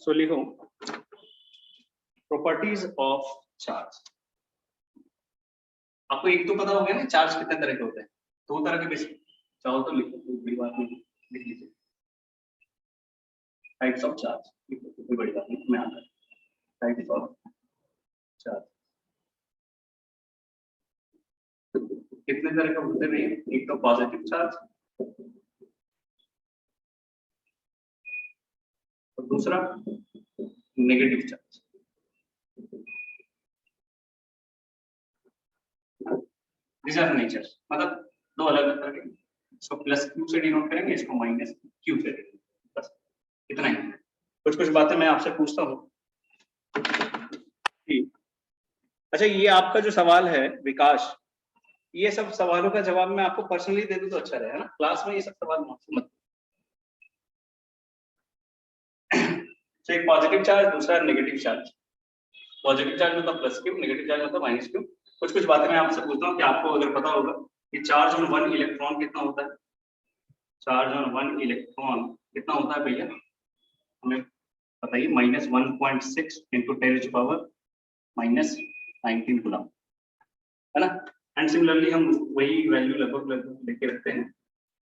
सो लिखो properties of charge. आपको एक तो पता हो गया ना चार्ज कितने तरह के होते हैं, दो तरह के बेसिक, चाहो तो लिखो, कोई बड़ी बात नहीं, लिख लीजिए टाइप्स ऑफ चार्ज, कोई बड़ी बात नहीं, मैं आता है टाइप्स ऑफ चार्ज कितने तरह के होते हैं। एक तो पॉजिटिव चार्ज और दूसरा negative charge. These are natures, मतलब दो अलग अलग तरह के। इसको प्लस क्यू से डिनोट करेंगे, इसको माइनस क्यू से डिनोट, बस इतना ही। कुछ कुछ बातें मैं आपसे पूछता हूँ। अच्छा, ये आपका जो सवाल है विकास, ये सब सवालों का जवाब मैं आपको पर्सनली दे दूं तो अच्छा रहेगा ना, क्लास में ये सब सवाल मत। तो एक पॉजिटिव चार्ज, दूसरा नेगेटिव चार्ज। पॉजिटिव चार्ज मतलब प्लस क्यू, नेगेटिव चार्ज मतलब माइनस क्यू। कुछ कुछ बातें मैं आपसे पूछता हूँ कि आपको अगर पता होगा कि चार्ज ऑन 1 इलेक्ट्रॉन कितना होता है। चार्ज ऑन 1 इलेक्ट्रॉन कितना होता है भैया, हमें बताइए। -1.6 इंटू 10⁻⁻19 कूलम, है ना। एंड सिमिलरली हम वही वैल्यू लगभग लेके रखते हैं।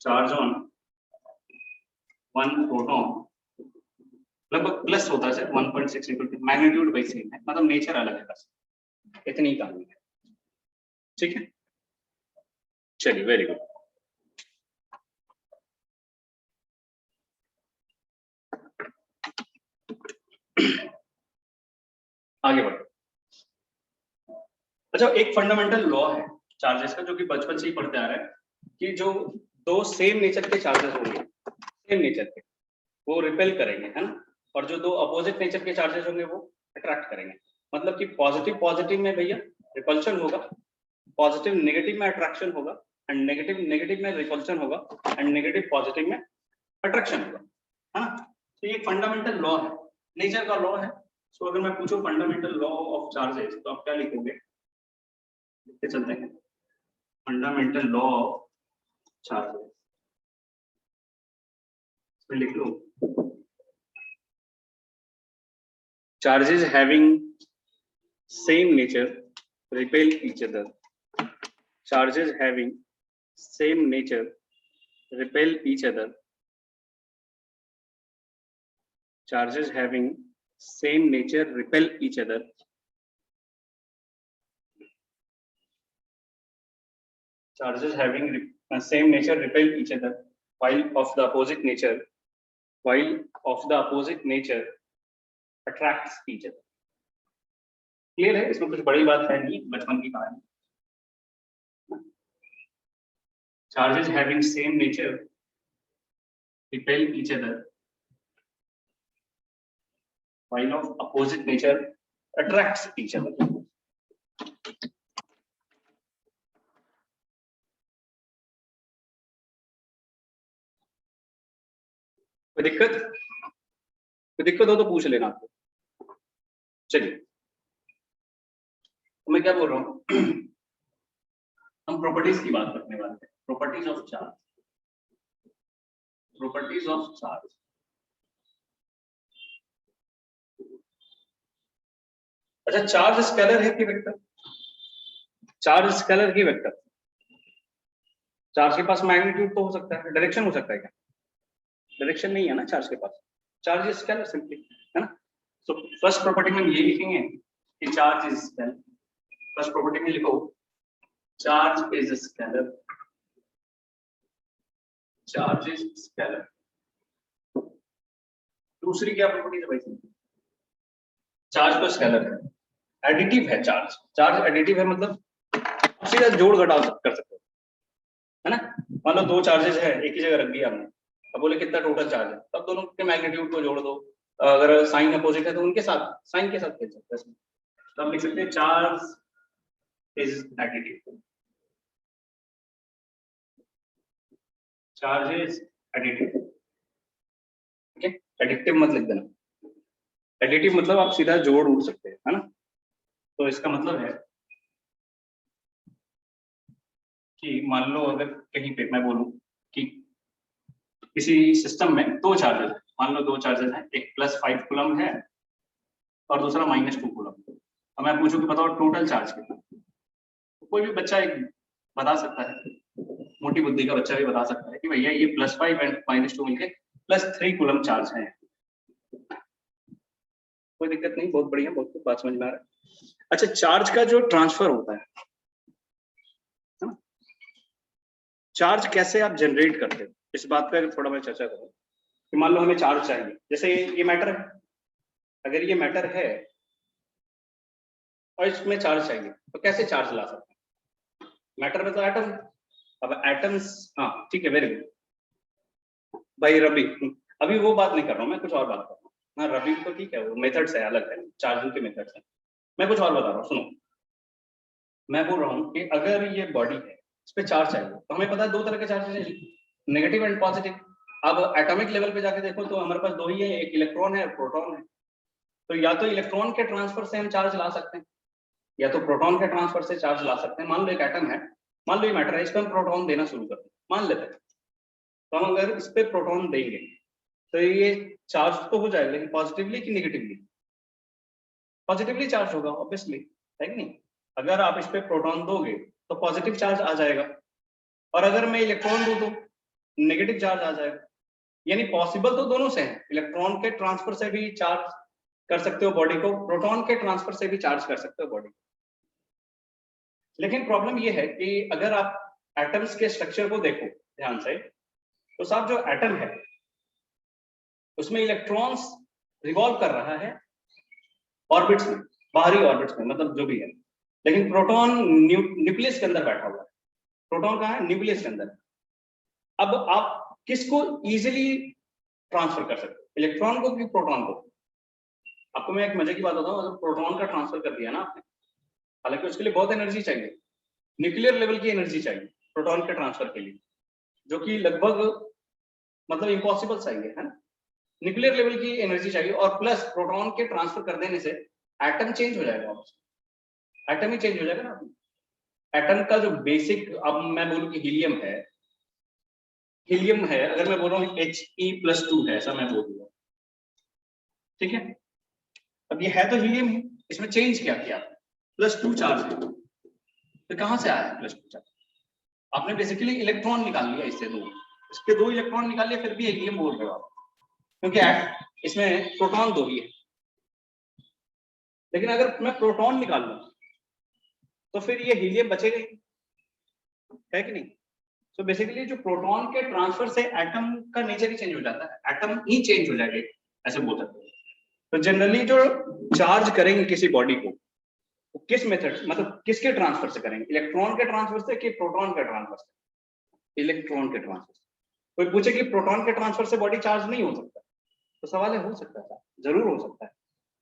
चार्ज ऑन 1 प्रोटॉन लगभग प्लस होता है सर 1.6 इंटू, मैग्नीट्यूड वही सेम है, मतलब नेचर अलग है, बस इतनी ही कहानी है। ठीक है, चलिए, वेरी गुड। आगे बढ़ो। अच्छा, एक फंडामेंटल लॉ है चार्जेस का जो कि बचपन से ही पढ़ते आ रहे हैं कि जो दो सेम नेचर के चार्जेस होंगे, सेम नेचर के, वो रिपेल करेंगे, है ना। और जो दो अपोजिट नेचर के चार्जेस होंगे वो अट्रैक्ट करेंगे। मतलब कि पॉजिटिव पॉजिटिव में भैया रिपल्शन होगा, पॉजिटिव नेगेटिव में अट्रैक्शन होगा, एंड नेगेटिव नेगेटिव में रिपल्शन होगा, एंड नेगेटिव पॉजिटिव में अट्रैक्शन होगा, है ना। तो ये फंडामेंटल लॉ है, नेचर का लॉ है। सो अगर मैं पूछूं फंडामेंटल लॉ ऑफ चार्जेस तो आप क्या लिखोगे, लिखते चलते हैं फंडामेंटल लॉ ऑफ चार्जेस। तो लिख लो charges having same nature repel each other. Charges having same nature repel each other. Charges having same nature repel each other. Charges having same nature repel each other while of the opposite nature attracts each other. Clear है, इसमें कुछ बड़ी बात है नहीं, बचपन की कहानी। Charges having same nature repel each other while of opposite nature attracts each other. कोई दिक्कत हो तो पूछ लेना आपको। चलिए, मैं क्या बोल रहा हूँ हम प्रॉपर्टीज की बात करने वाले हैं। Properties of charge, properties of charge. अच्छा, चार्ज स्केलर है कि वेक्टर? चार्ज स्केलर की वेक्टर। चार्ज के पास मैग्नीट्यूड तो हो सकता है, डायरेक्शन हो सकता है क्या? डायरेक्शन नहीं है ना चार्ज के पास, चार्ज इज स्केलर सिंपली, है ना। सो फर्स्ट प्रॉपर्टी में ये लिखेंगे कि charge is scalar. First property में लिखो charge is scalar, charge is scalar. दूसरी क्या प्रॉपर्टी है भाई? चार्ज तो स्केलर है, एडिटिव है चार्ज। चार्ज एडिटिव है मतलब आप सीधा जोड़ घटाव कर सकते हो, है ना। मान लो दो चार्जेस है, एक ही जगह रख दिया हमने, अब बोले कितना टोटल चार्ज है, तब दोनों के मैग्नीट्यूड को जोड़ दो। अगर साइन अपोजिट है तो उनके साथ साइन के साथ खेल सकते हैं, तब लिख सकते हैं charge is additive. Charge is additive, ठीक है। एडिटिव मत लिख देना, एडिटिव मतलब आप सीधा जोड़ उड़ सकते हैं, है ना। तो इसका मतलब है कि मान लो अगर कहीं पे मैं बोलूं कि किसी सिस्टम में दो चार्जेस है, मान लो दो चार्जेस हैं, एक +5 कूलम है और दूसरा -2 कूलम। अब मैं पूछूं कि बताओ टोटल चार्ज कितना, तो कोई भी बच्चा एक बता सकता है, मोटी बुद्धि का बच्चा भी बता सकता है कि भैया ये +5 एंड -2 मिलके +3 कूलम चार्ज है। कोई दिक्कत नहीं, बहुत बढ़िया, बहुत बात समझ में आ रहा है। अच्छा, चार्ज का जो ट्रांसफर होता है ना, चार्ज कैसे आप जनरेट करते हो, इस बात पर थोड़ा मैं चर्चा करूँ कि मान लो हमें चार्ज चाहिए, जैसे ये मैटर है, अगर ये मैटर है और इसमें चार्ज चाहिए तो कैसे चार्ज ला सकते हैं? मैटर में तो एटम, अब एटम्स, हाँ ठीक है, वेरी गुड भाई रवि, अभी वो बात नहीं कर रहा हूँ मैं, कुछ और बात कर रहा हूँ। हाँ रवि तो ठीक है, वो मेथड्स है, अलग है, चार्जिंग के मेथड्स है, मैं कुछ और बता रहा हूँ, सुनो। मैं बोल रहा हूँ कि अगर ये बॉडी है, इस पे चार्ज चाहिए, तो हमें पता है दो तरह के चार्ज है, नेगेटिव एंड पॉजिटिव। अब एटॉमिक लेवल पे जाके देखो तो हमारे पास दो ही है, एक इलेक्ट्रॉन है और प्रोटॉन है। तो या तो इलेक्ट्रॉन के ट्रांसफर से हम चार्ज ला सकते हैं, या तो प्रोटॉन के ट्रांसफर से चार्ज ला सकते हैं। मान लो एक एटम है, मान लो ये मैटर है, इस पर हम प्रोटॉन देना शुरू कर दें, मान लेते हैं, तो हम अगर इस पे प्रोटॉन देंगे तो ये चार्ज तो हो जाएगा, लेकिन पॉजिटिवली कि निगेटिवली? पॉजिटिवली चार्ज होगा ऑब्वियसली, है कि नहीं? अगर आप इस पे प्रोटॉन दोगे तो पॉजिटिव चार्ज आ जाएगा, और अगर मैं इलेक्ट्रॉन दूं तो नेगेटिव चार्ज आ जाएगा। यानी पॉसिबल तो दोनों से है, इलेक्ट्रॉन के ट्रांसफर से भी चार्ज कर सकते हो बॉडी को, प्रोटॉन के ट्रांसफर से भी चार्ज कर सकते हो बॉडी को। लेकिन प्रॉब्लम ये है कि अगर आप एटम्स के स्ट्रक्चर को देखो ध्यान से, तो साहब जो एटम है उसमें इलेक्ट्रॉन्स रिवॉल्व कर रहा है ऑर्बिट्स में, बाहरी ऑर्बिट्स में, मतलब जो भी है, लेकिन प्रोटॉन न्यूक्लियस के अंदर बैठा हुआ है। प्रोटॉन कहाँ है? न्यूक्लियस के अंदर। अब आप किसको इजीली ट्रांसफर कर सकते हो, इलेक्ट्रॉन को कि प्रोटॉन को? आपको मैं एक मजे की बात बताऊं, अगर प्रोटॉन का ट्रांसफर कर दिया ना आपने, हालांकि उसके लिए बहुत एनर्जी चाहिए, न्यूक्लियर लेवल की एनर्जी चाहिए प्रोटॉन के ट्रांसफर के लिए, जो कि लगभग मतलब इम्पॉसिबल सा ही है ना। न्यूक्लियर लेवल की एनर्जी चाहिए, और प्लस प्रोटॉन के ट्रांसफर कर देने से एटम चेंज हो जाएगा, एटम ही चेंज हो जाएगा ना। एटम का जो बेसिक, अब मैं बोलूं कि हीलियम है, हीलियम है, अगर मैं बोल रहा हूँ He+2 है, ऐसा मैं बोल दूंगा, ठीक है। अब ये है तो हीलियम ही, इसमें चेंज क्या किया? +2 चार्ज है, तो कहां से आया +2 चार्ज? आपने बेसिकली इलेक्ट्रॉन निकाल लिया इससे, दो, इसके दो इलेक्ट्रॉन निकाल लिया, फिर भी हीलियम बोल रहे हो आप, क्योंकि इसमें प्रोटॉन दो ही है। लेकिन अगर मैं प्रोटॉन निकाल लूं तो फिर ये हीलियम बचेगा ही, है कि नहीं? तो बेसिकली जो प्रोटॉन के ट्रांसफर से एटम का नेचर ही चेंज हो जाता है, एटम ही चेंज हो जाएगा, ऐसे बोल सकते हैं। तो जनरली जो चार्ज करेंगे किसी बॉडी को, तो किस मेथड, मतलब किसके ट्रांसफर से करेंगे? इलेक्ट्रॉन के ट्रांसफर से कि प्रोटॉन के ट्रांसफर से? इलेक्ट्रॉन के ट्रांसफर से। कोई पूछे कि प्रोटॉन के ट्रांसफर से बॉडी चार्ज नहीं हो सकता, तो सवाल है, हो सकता है, जरूर हो सकता है,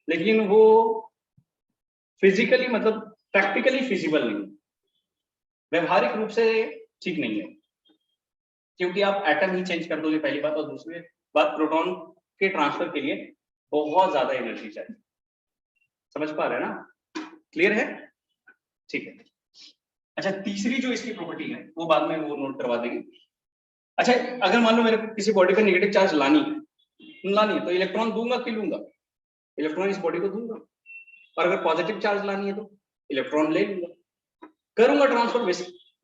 लेकिन वो फिजिकली, मतलब प्रैक्टिकली फिजिबल नहीं है, व्यवहारिक रूप से ठीक नहीं है, क्योंकि आप एटम ही चेंज कर दोगे, पहली बात, और दूसरी बात प्रोटॉन के ट्रांसफर के लिए बहुत ज्यादा एनर्जी चाहिए। समझ पा रहे हैं ना? क्लियर है? ठीक है। अच्छा, तीसरी जो इसकी प्रॉपर्टी है वो बाद में वो नोट करवा देंगे। अच्छा, अगर मान लो मेरे को किसी बॉडी पर नेगेटिव चार्ज लानी है तो इलेक्ट्रॉन दूंगा कि लूंगा? इलेक्ट्रॉन इस बॉडी को दूंगा। और अगर पॉजिटिव चार्ज लानी है तो इलेक्ट्रॉन ले लूंगा, करूंगा ट्रांसफर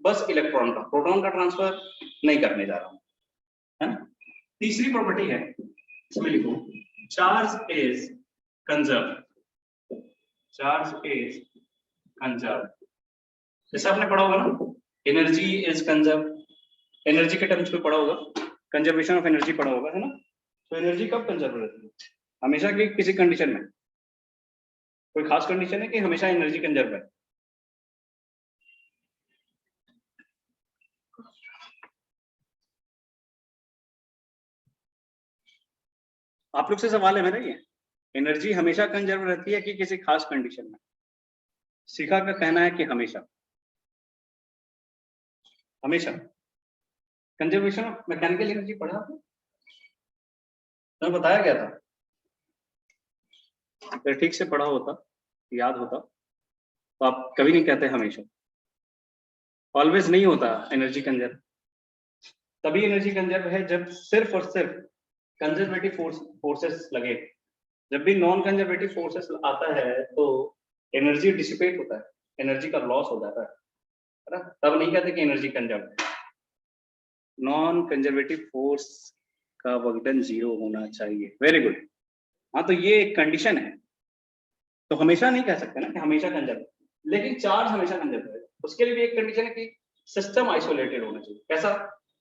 बस इलेक्ट्रॉन का, प्रोटॉन का ट्रांसफर नहीं करने जा रहा हूं, है ना। तीसरी प्रॉपर्टी है, इसमें लिखो, charge is conserve, charge is conserve. जैसे आपने पढ़ा होगा ना, एनर्जी इज कंजर्व, एनर्जी के टर्म्स में पढ़ा होगा, कंजर्वेशन ऑफ एनर्जी पढ़ा होगा, है ना। तो एनर्जी कब कंजर्व रहती है? हमेशा की किसी कंडीशन में? कोई खास कंडीशन है कि हमेशा एनर्जी कंजर्व है? आप लोग से सवाल है मेरा ये, एनर्जी हमेशा कंजर्व रहती है कि किसी खास कंडीशन में? शिखा का कहना है कि हमेशा, हमेशा। कंजर्वेशन ऑफ मैकेनिकल एनर्जी पढ़ा आपने? तो बताया गया था, अगर ठीक से पढ़ा होता, याद होता, तो आप कभी नहीं कहते हमेशा। ऑलवेज नहीं होता एनर्जी कंजर्व, तभी एनर्जी कंजर्व है जब सिर्फ और सिर्फ कंजर्वेटिव फोर्सेस लगे, जब भी नॉन कंजर्वेटिव फोर्सेस आता है तो एनर्जी डिसिपेट होता है, एनर्जी का लॉस हो जाता है ना, तब नहीं कहते कि एनर्जी कंजर्व है। नॉन कंजर्वेटिव फोर्स का वर्कडन 0 होना चाहिए। Very good. हाँ, तो ये एक कंडीशन है, तो हमेशा नहीं कह सकते ना कि हमेशा कंजर्व, लेकिन चार्ज हमेशा कंजर्व है। उसके लिए भी एक कंडीशन है कि सिस्टम आइसोलेटेड होना चाहिए। कैसा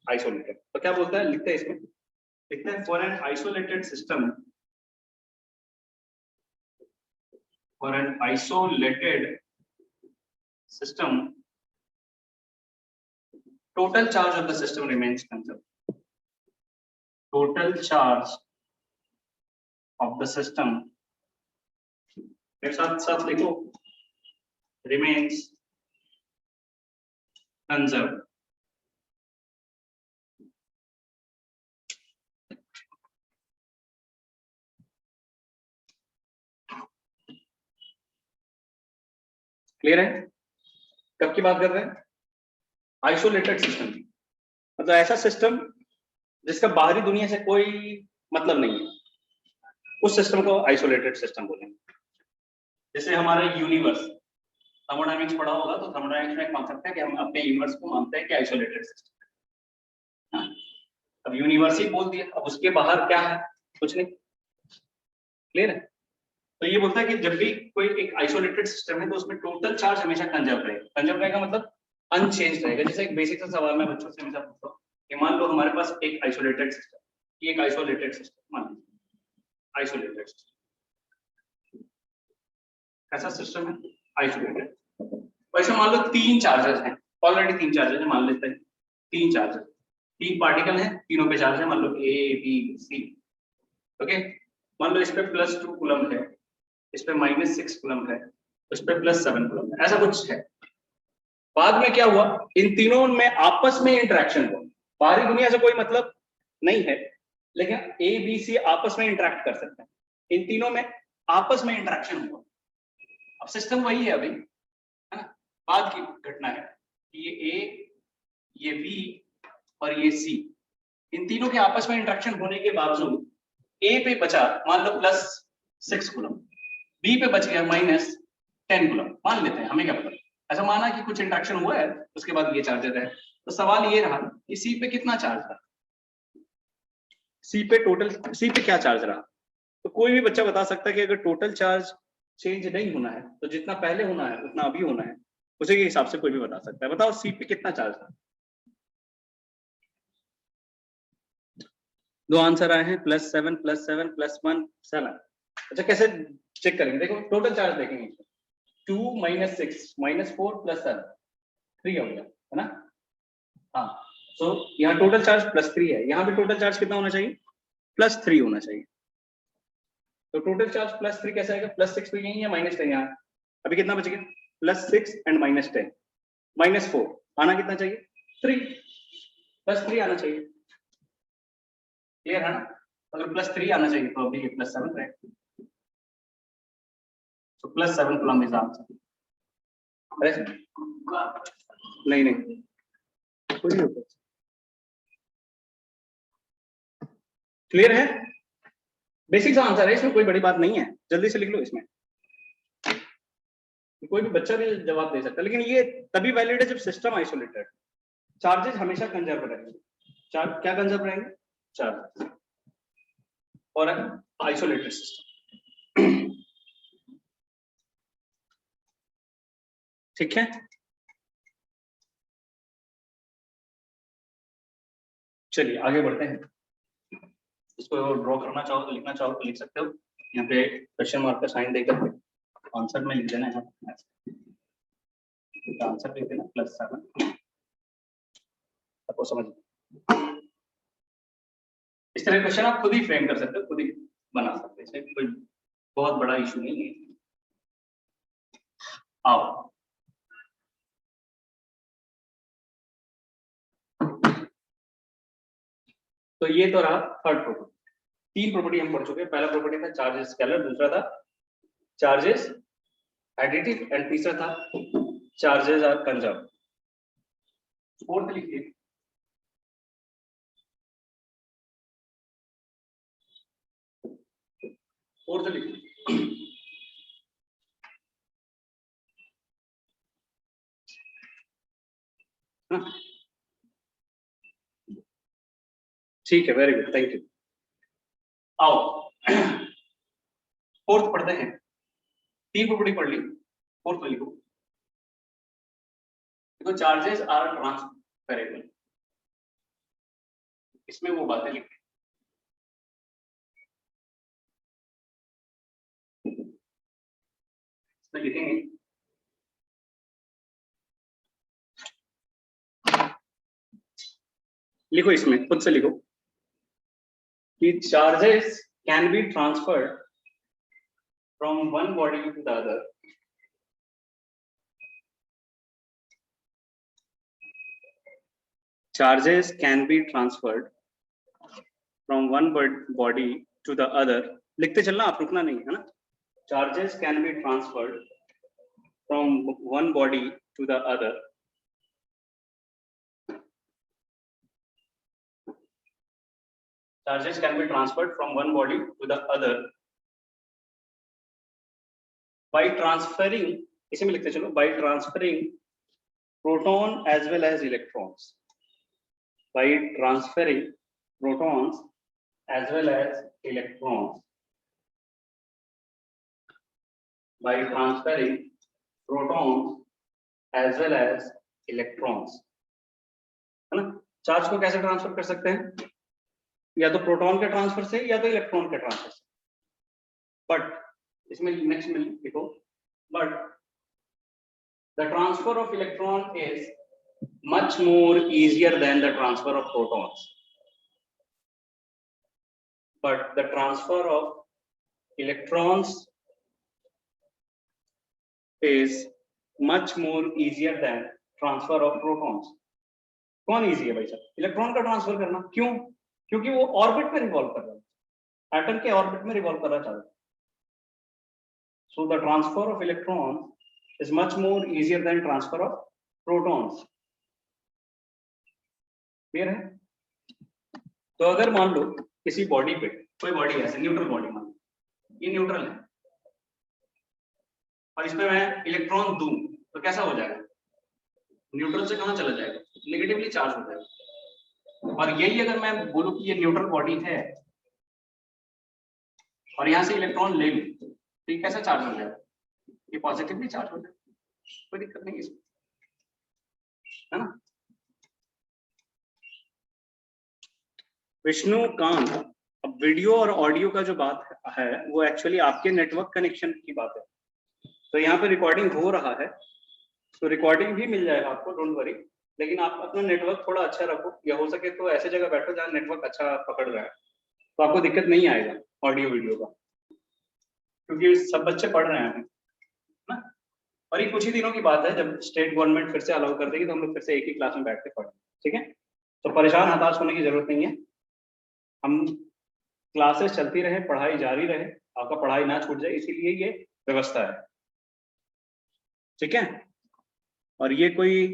आइसोलेटेड? तो क्या बोलता है, लिखते हैं इसमें, लिखते हैं for an isolated system, for an isolated system, total charge of the system remains conserved. Total charge of the system, साथ लिखो, remains conserved. क्लियर है? कब की बात कर रहे हैं? आइसोलेटेड सिस्टम की, मतलब ऐसा सिस्टम जिसका बाहरी दुनिया से कोई मतलब नहीं है, उस सिस्टम को आइसोलेटेड सिस्टम बोलेंगे। जैसे हमारा यूनिवर्स, थर्मोडायनेमिक्स पढ़ा होगा, तो थर्मोडायनेमिक्स में एक कॉन्सेप्ट है कि हम अपने यूनिवर्स को मानते हैं कि आइसोलेटेड सिस्टम। अब यूनिवर्स ही बोल दिया, अब उसके बाहर क्या है? कुछ नहीं। क्लियर है? तो ये बोलता है कि जब भी कोई एक आइसोलेटेड सिस्टम है तो उसमें टोटल चार्ज हमेशा कंजर्व रहेगा। कंजर्व रहेगा मतलब अनचेंज रहेगा। जैसे एक बेसिक सा सवाल मैं बच्चों से हमेशा पूछता हूँ कि मान लो हमारे पास एक आइसोलेटेड सिस्टम, ये एक आइसोलेटेड सिस्टम मान लीजिए, आइसोलेटेड सिस्टम, ऐसा सिस्टम है आइसोलेटेड। वैसे मान लो 3 चार्जेस हैं, ऑलरेडी 3 चार्जेस हैं, मान लेते हैं 3 चार्जेस, 3 पार्टिकल हैं, तीनों पे चार्ज है, मान लो ए बी सी। ओके, मान लो इस पे +2 कूलम है, इस पे -6 कूलम है, उस पे +7 कूलम है, ऐसा कुछ है। बाद में क्या हुआ, इन तीनों में आपस में इंटरेक्शन हुआ, बाहरी दुनिया से कोई मतलब नहीं है, लेकिन ए बी सी आपस में इंटरेक्ट कर सकते हैं, इन तीनों में आपस में इंटरेक्शन हुआ। अब सिस्टम वही है अभी, है ना, बाद की घटना है कि ये ए, ये बी और ये सी, इन तीनों के आपस में इंटरेक्शन होने के बावजूद ए पे बचा मान लो +6 कूलम, बी पे बच गया -10 कूलम, मान लेते हैं, हमें क्या पता, ऐसा माना कि कुछ इंटरेक्शन हुआ है, उसके बाद ये चार्जेस है। तो सवाल ये रहा कि सी पे कितना चार्ज था, सी पे टोटल, सी पे क्या चार्ज रहा। तो कोई भी बच्चा बता सकता है कि अगर टोटल चार्ज चेंज नहीं होना है तो जितना पहले होना है उतना अभी होना है, उसी के हिसाब से कोई भी बता सकता है। बताओ सी पे कितना चार्ज था? 2 आंसर आए हैं, +7 +7 +1 7। अच्छा, कैसे चेक करेंगे? देखो टोटल चार्ज देखेंगे, 2 -6 -4 +7 3 हो गया, है ना। हाँ, तो यहाँ टोटल चार्ज +3 है, यहाँ भी टोटल चार्ज कितना होना चाहिए? +3 होना चाहिए। तो टोटल चार्ज +3 कैसे आएगा? +6 तो यही है, -10 यहाँ, अभी कितना बच गया? +6 एंड -10, -4 आना कितना चाहिए? 3, +3 आना चाहिए। क्लियर है ना? अगर +3 आना चाहिए तो अभी ये +7 रहेगा, तो +7 कूलम इज आंसर। नहीं नहीं, कोई नहीं होता। क्लियर है? बेसिक सा आंसर है, इसमें कोई बड़ी बात नहीं है, जल्दी से लिख लो। इसमें कोई भी बच्चा भी जवाब दे सकता है, लेकिन ये तभी वैलिड है जब सिस्टम आइसोलेटेड, चार्जेस हमेशा कंजर्व रहेंगे। चार्ज क्या कंजर्व रहेंगे? चार्ज, और आइसोलेटेड सिस्टम। ठीक है, चलिए आगे बढ़ते हैं। इसको ड्रॉ करना चाहो तो, लिखना चाहो तो लिख सकते हो, यहाँ पे क्वेश्चन मार्क का साइन देकर आंसर में लिख देना है, आंसर लिख देना +7, आपको समझ। इस तरह क्वेश्चन आप खुद ही फ्रेम कर सकते हो, खुद ही बना सकते हैं, कोई बहुत बड़ा इशू नहीं है। आओ, तो ये तो रहा थर्ड प्रॉपर्टी। 3 प्रॉपर्टी हम पढ़ चुके हैं। पहला प्रॉपर्टी था चार्जेस स्केलर, दूसरा था चार्जेस एडिटिव, एंड तीसरा था चार्जेस आर कंजर्व। फोर्थ लिखिए, और तो लिखो। हाँ ठीक है, वेरी गुड, थैंक यू। आओ फोर्थ पढ़ते हैं। 3 प्रॉपर्टी पढ़ ली, फोर्थ में लिखो। देखो चार्जेस आर ट्रांसफरेबल, इसमें वो बातें लिखी, इसमें लिखेंगे लिखो, इसमें खुद से लिखो कि charges can be transferred from one body to the other charges can be transferred from one body to the other। लिखते चलना, आप रुकना नहीं है ना। charges can be transferred from one body to the other charges can be transferred from one body to the other by transferring, इसे में लिखते चलो, by transferring proton as well as electrons, by transferring protons as well as electrons, by transferring protons as well as electrons, है ना। Charge को कैसे transfer कर सकते हैं, या तो प्रोटॉन के ट्रांसफर से या तो इलेक्ट्रॉन के ट्रांसफर से। बट इसमें नेक्स्ट में लिखो, but the transfer of electron is much more easier than the transfer of protons, but the transfer of electrons is much more easier than transfer of protons। कौन easy है भाई साहब, electron का transfer करना। क्यों? क्योंकि वो ऑर्बिट में रिवॉल्व कर रहा है, एटम के ऑर्बिट में रिवॉल्व कर रहा है। So the transfer of electron is much more easier than transfer of protons. Clear है? तो अगर मान लो किसी बॉडी पे, कोई बॉडी है न्यूट्रल बॉडी, मान ये न्यूट्रल है और इसमें मैं इलेक्ट्रॉन दूं तो कैसा हो जाएगा, न्यूट्रल से कहां चला जाएगा, नेगेटिवली चार्ज हो जाएगा। और यही अगर मैं बोलूं कि ये न्यूट्रल बॉडी है और यहां से इलेक्ट्रॉन ले लूं तो ये कैसा चार्ज हो जाएगा, ये पॉजिटिवली चार्ज हो जाएगा, कोई दिक्कत नहीं इसमें, है ना। विष्णुकांत, अब वीडियो और ऑडियो का जो बात है वो एक्चुअली आपके नेटवर्क कनेक्शन की बात है। तो यहाँ पे रिकॉर्डिंग हो रहा है, तो रिकॉर्डिंग भी मिल जाएगा आपको, डोंट वरी। लेकिन आप अपना नेटवर्क थोड़ा अच्छा रखो, या हो सके तो ऐसे जगह बैठो जहाँ नेटवर्क अच्छा पकड़ रहा है, तो आपको दिक्कत नहीं आएगा ऑडियो वीडियो का, क्योंकि सब बच्चे पढ़ रहे हैं ना। और ये कुछ ही दिनों की बात है, जब स्टेट गवर्नमेंट फिर से अलाउ कर देगी तो हम लोग फिर से एक ही क्लास में बैठ के पढ़ेंगे, ठीक है। तो परेशान हताश होने की जरूरत नहीं है, हम क्लासेस चलती रहे, पढ़ाई जारी रहे, आपका पढ़ाई ना छूट जाए, इसीलिए ये व्यवस्था है, ठीक है। और ये कोई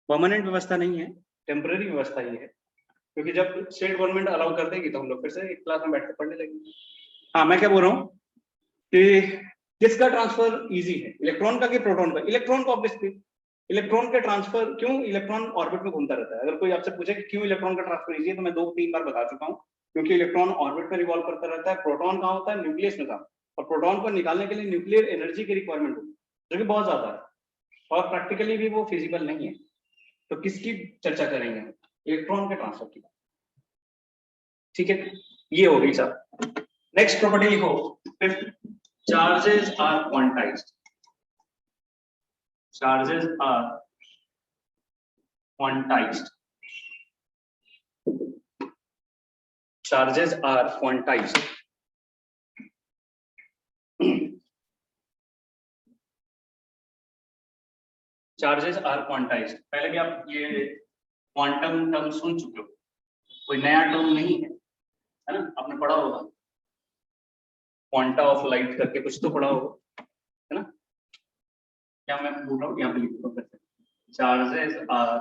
परमानेंट व्यवस्था नहीं है, टेम्पररी व्यवस्था ही है, क्योंकि जब स्टेट गवर्नमेंट अलाउ कर देगी तो हम लोग फिर से एक क्लास में बैठ के पढ़ने लगेंगे। हाँ, मैं क्या बोल रहा हूँ कि किसका ट्रांसफर इजी है, इलेक्ट्रॉन का कि प्रोटॉन का? इलेक्ट्रॉन का ऑब्वियसली। इलेक्ट्रॉन के ट्रांसफर क्यों, इलेक्ट्रॉन ऑर्बिट में घूमता रहता है। अगर कोई आपसे पूछे कि क्यों इलेक्ट्रॉन का ट्रांसफर इजी है, तो मैं 2-3 बार बता चुका हूँ, क्योंकि इलेक्ट्रॉन ऑर्बिट में रिवॉल्व करता रहता है। प्रोटॉन कहाँ होता है, न्यूक्लियस में था, और प्रोटॉन को निकालने के लिए न्यूक्लियर एनर्जी की रिक्वायरमेंट होती है, जो कि बहुत ज्यादा है, और प्रैक्टिकली भी वो फिजिबल नहीं है। तो किसकी चर्चा करेंगे, इलेक्ट्रॉन के ट्रांसफर की, ठीक है। ये हो गई साहब। नेक्स्ट प्रॉपर्टी लिखो, fifth, charges are quantized. Charges are quantized, charges are quantized। Charges are quantized, पहले भी आप ये क्वांटम टर्म सुन चुके हो, कोई नया टर्म नहीं है ना, आपने पढ़ा होगा, क्वांटा ऑफ लाइट करके कुछ तो पढ़ा होगा, है ना। क्या मैं बोल रहा हूँ, यहाँ पे लिखो फिर से, चार्जेस आर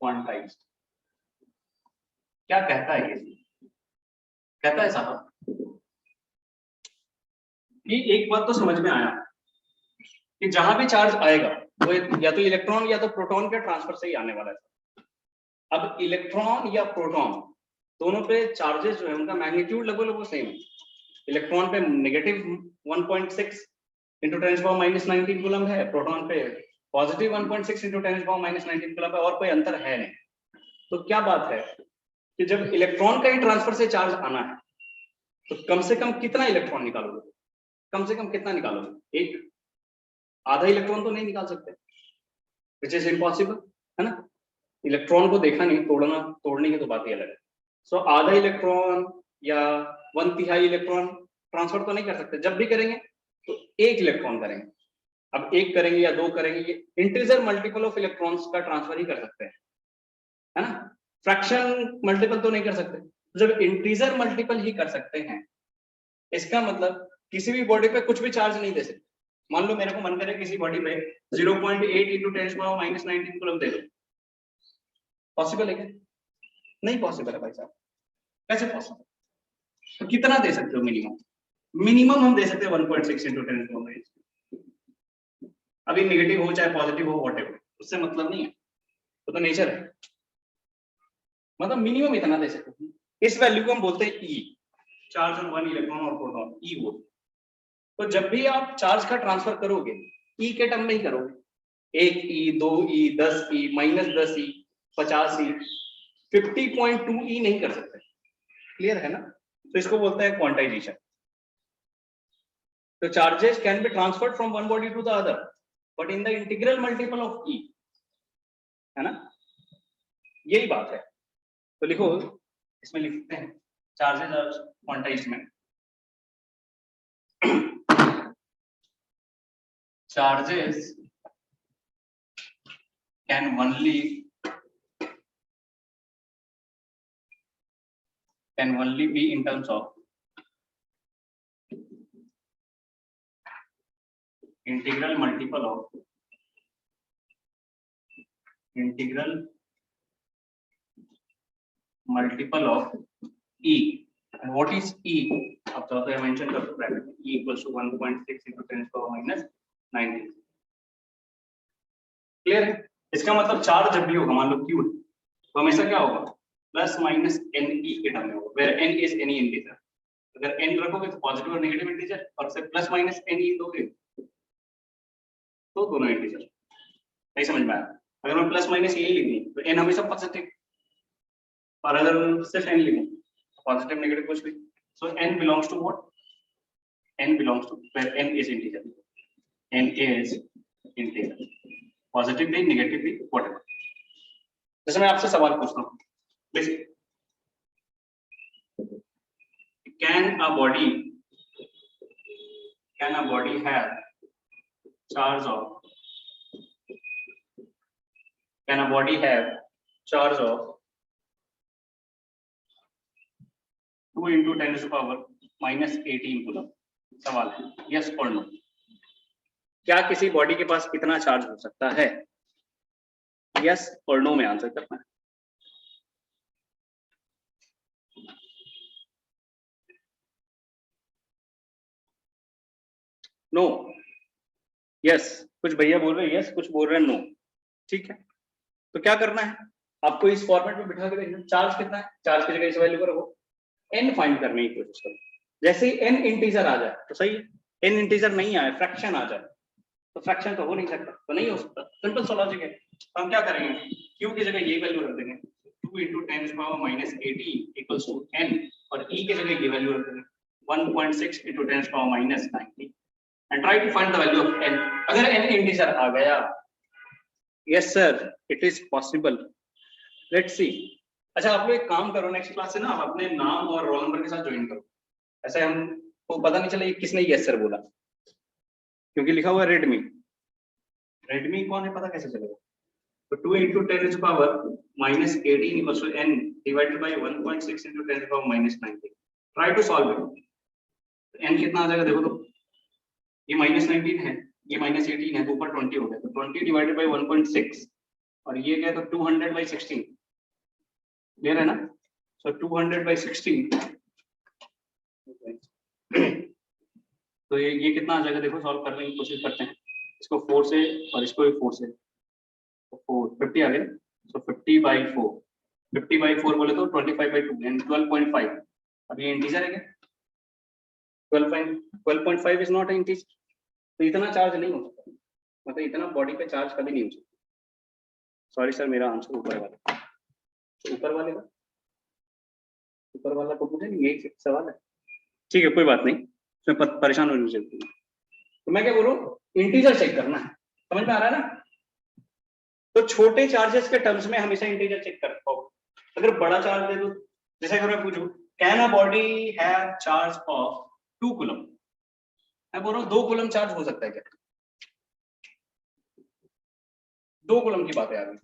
क्वांटाइज्ड। क्या कहता है ये, कहता है साहब कि एक बात तो समझ में आया कि जहां भी चार्ज आएगा वो या तो इलेक्ट्रॉन या तो प्रोटॉन के ट्रांसफर से ही आने वाला है। अब इलेक्ट्रॉन या प्रोटॉन दोनों पे चार्जेस जो है उनका मैग्नीट्यूड लगभग सेम है। इलेक्ट्रॉन पे नेगेटिव 1.6 इंटू 10⁻19 कूलम है, प्रोटॉन पे पॉजिटिव 1.6 इंटू 10⁻19 कूलम है, और कोई अंतर है नहीं। तो क्या बात है कि जब इलेक्ट्रॉन का ही ट्रांसफर से चार्ज आना है तो कम से कम कितना इलेक्ट्रॉन निकालोगे? कम से कम कितना निकालोगे? एक आधा इलेक्ट्रॉन तो नहीं निकाल सकते, विच इज इम्पॉसिबल, है ना। इलेक्ट्रॉन को देखा नहीं, तोड़ने की तो बात ही अलग है। सो आधा इलेक्ट्रॉन या 1/3 इलेक्ट्रॉन ट्रांसफर तो नहीं कर सकते। जब भी करेंगे तो एक इलेक्ट्रॉन करेंगे। अब एक करेंगे या दो करेंगे, ये इंटीजर मल्टीपल ऑफ इलेक्ट्रॉन्स का ट्रांसफर ही कर सकते हैं, है ना। फ्रैक्शन मल्टीपल तो नहीं कर सकते। जब इंटीजर मल्टीपल ही कर सकते हैं, इसका मतलब किसी भी बॉडी पे कुछ भी चार्ज नहीं दे सकते। मान लो मेरे को मन करे किसी बॉडी पे 0.8 इंटू 10⁻19 कूलम दे दो, पॉसिबल है क्या? नहीं पॉसिबल है भाई साहब। कैसे पॉसिबल? तो कितना दे सकते हो मिनिमम? मिनिमम हम दे सकते हैं 1.6 इंटू 10⁻19। अभी नेगेटिव हो चाहे पॉजिटिव हो, व्हाटएवर, उससे मतलब नहीं है, तो नेचर है। मतलब मिनिमम इतना दे सकते हैं। इस वैल्यू को हम बोलते हैं ई, चार्ज ऑन वन इलेक्ट्रॉन और प्रोटॉन, ई वो। तो जब भी आप चार्ज का ट्रांसफर करोगे ई के टर्म में ही करोगे। 1 ई, 2 ई, 10 ई, -10 ई, 50 ई, 50.2 ई नहीं कर सकते। क्लियर है ना? तो इसको बोलते हैं क्वांटाइजेशन। तो charges can be transferred from one body to the other but in the integral multiple of E, है ना। यही बात है। तो लिखो, इसमें लिखते हैं चार्जेस आर क्वांटाइज्ड में। Charges can only be in terms of integral multiple of E. And what is E? अब तो I mentioned the bracket E equals to 1.6 into 10⁻19। Clear है? इसका मतलब चार्ज जब भी होगा, मान लो Q, तो हमेशा क्या होगा? प्लस माइनस एन ई के टर्म में होगा, where n is any integer. अगर n रखोगे तो पॉजिटिव और नेगेटिव इंटीजर, और से प्लस माइनस एन ई दोगे तो दोनों इंटीजर। नहीं समझ में आया? अगर मैं प्लस माइनस यही लिखूं तो n हमेशा पॉजिटिव, और अगर सिर्फ n लिखूं पॉजिटिव नेगेटिव कुछ भी। So n belongs to what? n belongs to where n is integer. n is integer, positive भी नेगेटिव भी व्हाटएवर। जैसे मैं आपसे सवाल पूछता हूं, basic, can a body have charge of 2 into 10 to the power -18 coulomb? सवाल है, यस और नो। क्या किसी बॉडी के पास इतना चार्ज हो सकता है? यस और नो में आंसर करना है। नो, यस, कुछ भैया बोल रहे हैं यस, कुछ बोल रहे हैं नो। ठीक है, तो क्या करना है आपको? इस फॉर्मेट में बिठा के देखना चार्ज कितना है, चार्ज की जगह इस वैल्यू को रखो, n फाइंड करने की कोशिश करो। जैसे ही n इंटीजर आ जाए तो सही है, n इंटीजर नहीं आए, फ्रैक्शन आ जाए तो फ्रैक्शन तो हो नहीं सकता, तो नहीं हो सकता। सिंपल सा लॉजिक है। तो हम क्या करेंगे, q की जगह ये वैल्यू रख देंगे, 2 into 10 to the power -18 equals to n, और e की जगह ये वैल्यू रख देंगे 1.6 into 10 to the power -19 and try to find the value of n। अगर n इंटीजर आ गया, yes sir it is possible, let's see. अच्छा आप लोग एक काम करो, नेक्स्ट क्लास से ना आप अपने नाम और रोल नंबर के साथ ज्वाइन करो, ऐसे हमको पता नहीं चला ये किसने यस सर बोला, क्योंकि लिखा हुआ है रेडमी। रेडमी कौन है पता कैसे चलेगा? तो 2 into 10 to the power -18 equals to n divided by 1.6 into 10 to the power -19। Try to solve it. n कितना आ जाएगा देखो तो, ये -19 है, ये -18 है, तो ऊपर 20 हो गया, तो 20 डिवाइडेड बाय 1.6, और ये क्या है तो 200/16। क्लियर है ना? सो 200/16 तो ये कितना आ जाएगा देखो, सॉल्व करने की कोशिश करते हैं। इसको 4 से और इसको भी 4 से, तो 50 आ गया। तो 50/4, 50/4 बोले तो 25/2 यानी 12.5। अब ये इंटीजर है क्या? 12.5 इज नॉट इंटीजर। तो इतना चार्ज नहीं हो सकता, मतलब इतना बॉडी पे चार्ज कभी नहीं हो सकता। सॉरी सर, मेरा आंसर ऊपर वाला, ऊपर वाले का, ऊपर वाला को पूछे नहीं, यही सवाल है। ठीक है, कोई बात नहीं, इसमें परेशान होने की जरूरत नहीं। तो मैं क्या बोलूं, इंटीजर चेक करना है, समझ में आ रहा है ना? तो छोटे चार्जेस के टर्म्स में हमेशा इंटीजर चेक करता हूं। अगर बड़ा चार्ज दे दो, जैसे अगर मैं पूछूं can a body have charge of 2 coulomb, मैं बोल रहा हूं 2 कूलम चार्ज हो सकता है क्या? 2 कूलम की बात है यार,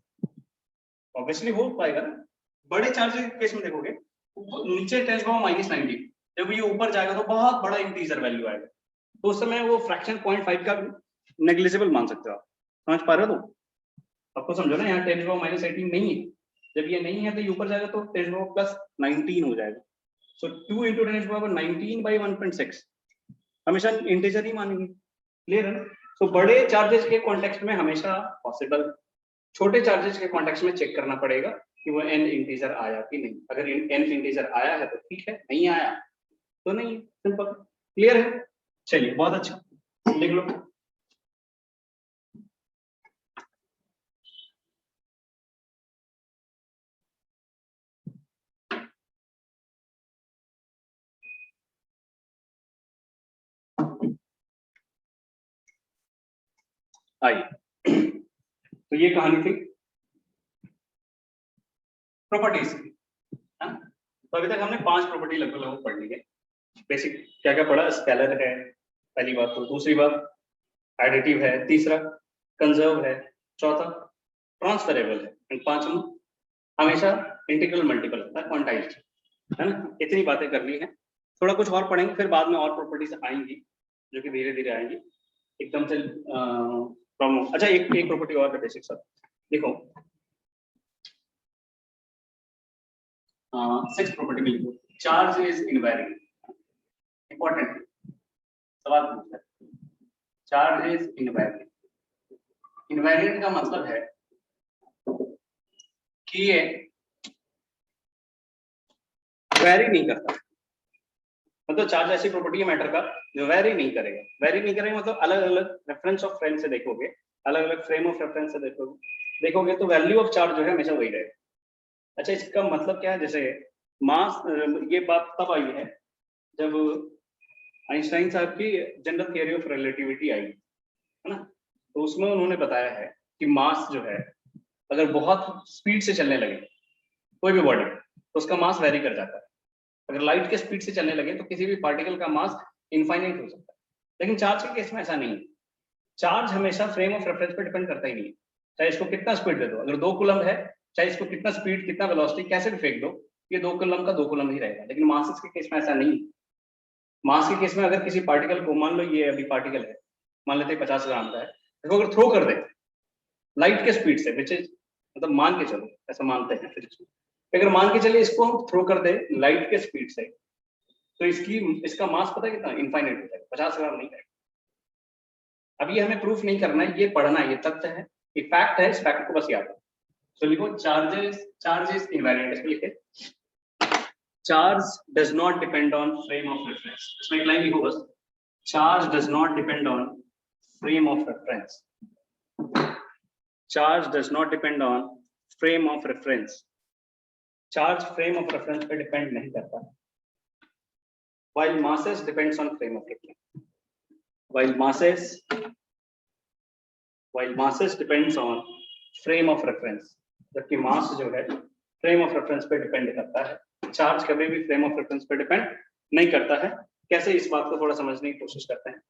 ऑब्वियसली हो पाएगा ना। बड़े चार्ज के केस में देखोगे नीचे 10⁻⁻90, जब ये ऊपर जाएगा तो बहुत बड़ा इंटीजर वैल्यू आएगा, तो उस समय वो फ्रैक्शन 0.5 का नेग्लिजिबल मान सकते हो आप। समझ पा रहे हो? तो आपको समझो ना, यहाँ 10⁻⁻18 नहीं है, जब ये नहीं है तो ये ऊपर जाएगा तो 10⁻+19 हो जाएगा। सो 2 × 10⁻19/1.6 हमेशा इंटीजर ही मानेंगे। क्लियर है ना? तो बड़े चार्जेस के कॉन्टेक्स्ट में हमेशा पॉसिबल, छोटे चार्जेस के कॉन्टेक्स्ट में चेक करना पड़ेगा कि वो n इंटीजर आया कि नहीं। अगर n इंटीजर आया है तो ठीक है, नहीं आया तो नहीं। सिंपल, क्लियर है? चलिए, बहुत अच्छा, लिख लो। आइए, तो ये कहानी थी प्रॉपर्टीज की, है? तो अभी तक हमने 5 प्रॉपर्टी लगभग पढ़ ली है। बेसिक क्या क्या पढ़ा? स्केलर है पहली बात, तो दूसरी बात एडिटिव है, तीसरा कंजर्व है, चौथा ट्रांसफरेबल है, एंड पांचवा हमेशा इंटीग्रल मल्टीपल होता है, क्वांटाइज्ड, है ना? इतनी बातें कर ली हैं। थोड़ा कुछ और पढ़ेंगे, फिर बाद में और प्रॉपर्टीज आएंगी जो कि धीरे धीरे आएंगी, एकदम से प्रॉब्लम। अच्छा, एक प्रॉपर्टी और है बेसिक सर, देखो 6 प्रॉपर्टी में लिखो, चार्ज इज इनवेरिएंट। इंपॉर्टेंट सवाल पूछता है, चार्ज इज इनवेरिएंट। इनवेरिएंट का मतलब है कि ये वेरी नहीं करता, मतलब चार्ज ऐसी प्रॉपर्टी है मैटर का जो वेरी नहीं करेगा। वेरी नहीं करेगा मतलब अलग अलग रेफरेंस ऑफ फ्रेम से देखोगे, अलग अलग फ्रेम ऑफ रेफरेंस से देखोगे तो वैल्यू ऑफ चार्ज जो है हमेशा वही रहेगा। अच्छा, इसका मतलब क्या है? जैसे मास, ये बात तब आई है जब आइंस्टाइन साहब की जनरल थियरी ऑफ रिलेटिविटी आई, है ना? तो उसमें उन्होंने बताया है कि मास जो है अगर बहुत स्पीड से चलने लगे कोई भी बॉडी, तो उसका मास वेरी कर जाता है। अगर लाइट के स्पीड से चलने लगे तो किसी भी पार्टिकल का मास इनफाइनाइट हो सकता है, लेकिन चार्ज के केस में ऐसा नहीं है। चार्ज हमेशा फ्रेम ऑफ रेफरेंस पे डिपेंड करता ही नहीं है। चाहे इसको कितना स्पीड दे दो, अगर 2 कूलम है, चाहे इसको कितना स्पीड, कितना वेलोसिटी कैसे भी फेंक दो, ये 2 कूलम का 2 कूलम ही रहेगा। लेकिन मासेस के केस में ऐसा नहीं है। मास के केस में अगर किसी पार्टिकल को, मान लो ये अभी पार्टिकल है, मान लेते हैं 50 ग्राम का है, इसको अगर थ्रो कर दे लाइट के स्पीड से, विच इज मतलब मान के चलो, ऐसा मानते हैं फिजिक्स में, अगर मान के चलिए इसको हम थ्रो कर दे लाइट के स्पीड से, तो इसका मास पता है कितना? इनफाइनाइट हो जाएगा, 50 ग्राम नहीं है। अब ये हमें प्रूफ नहीं करना है, ये पढ़ना है, ये तथ्य है, ये फैक्ट है, इस फैक्ट को बस याद रखो। तो लिखो चार्ज इज इनवेरिएंट, इसमें लिखे charge does not depend on frame of reference. इसमें एक लाइन लिखो बस, charge does not depend on frame of reference. Charge does not depend on frame of reference. Charge frame of reference पे depend नहीं करता, while masses depends on frame of reference. While masses depends on frame of reference, जबकि मास जो है frame of reference पे depend करता है, charge कभी भी फ्रेम ऑफ रेफरेंस पे डिपेंड नहीं करता है। कैसे, इस बात को थोड़ा समझने की कोशिश करते हैं।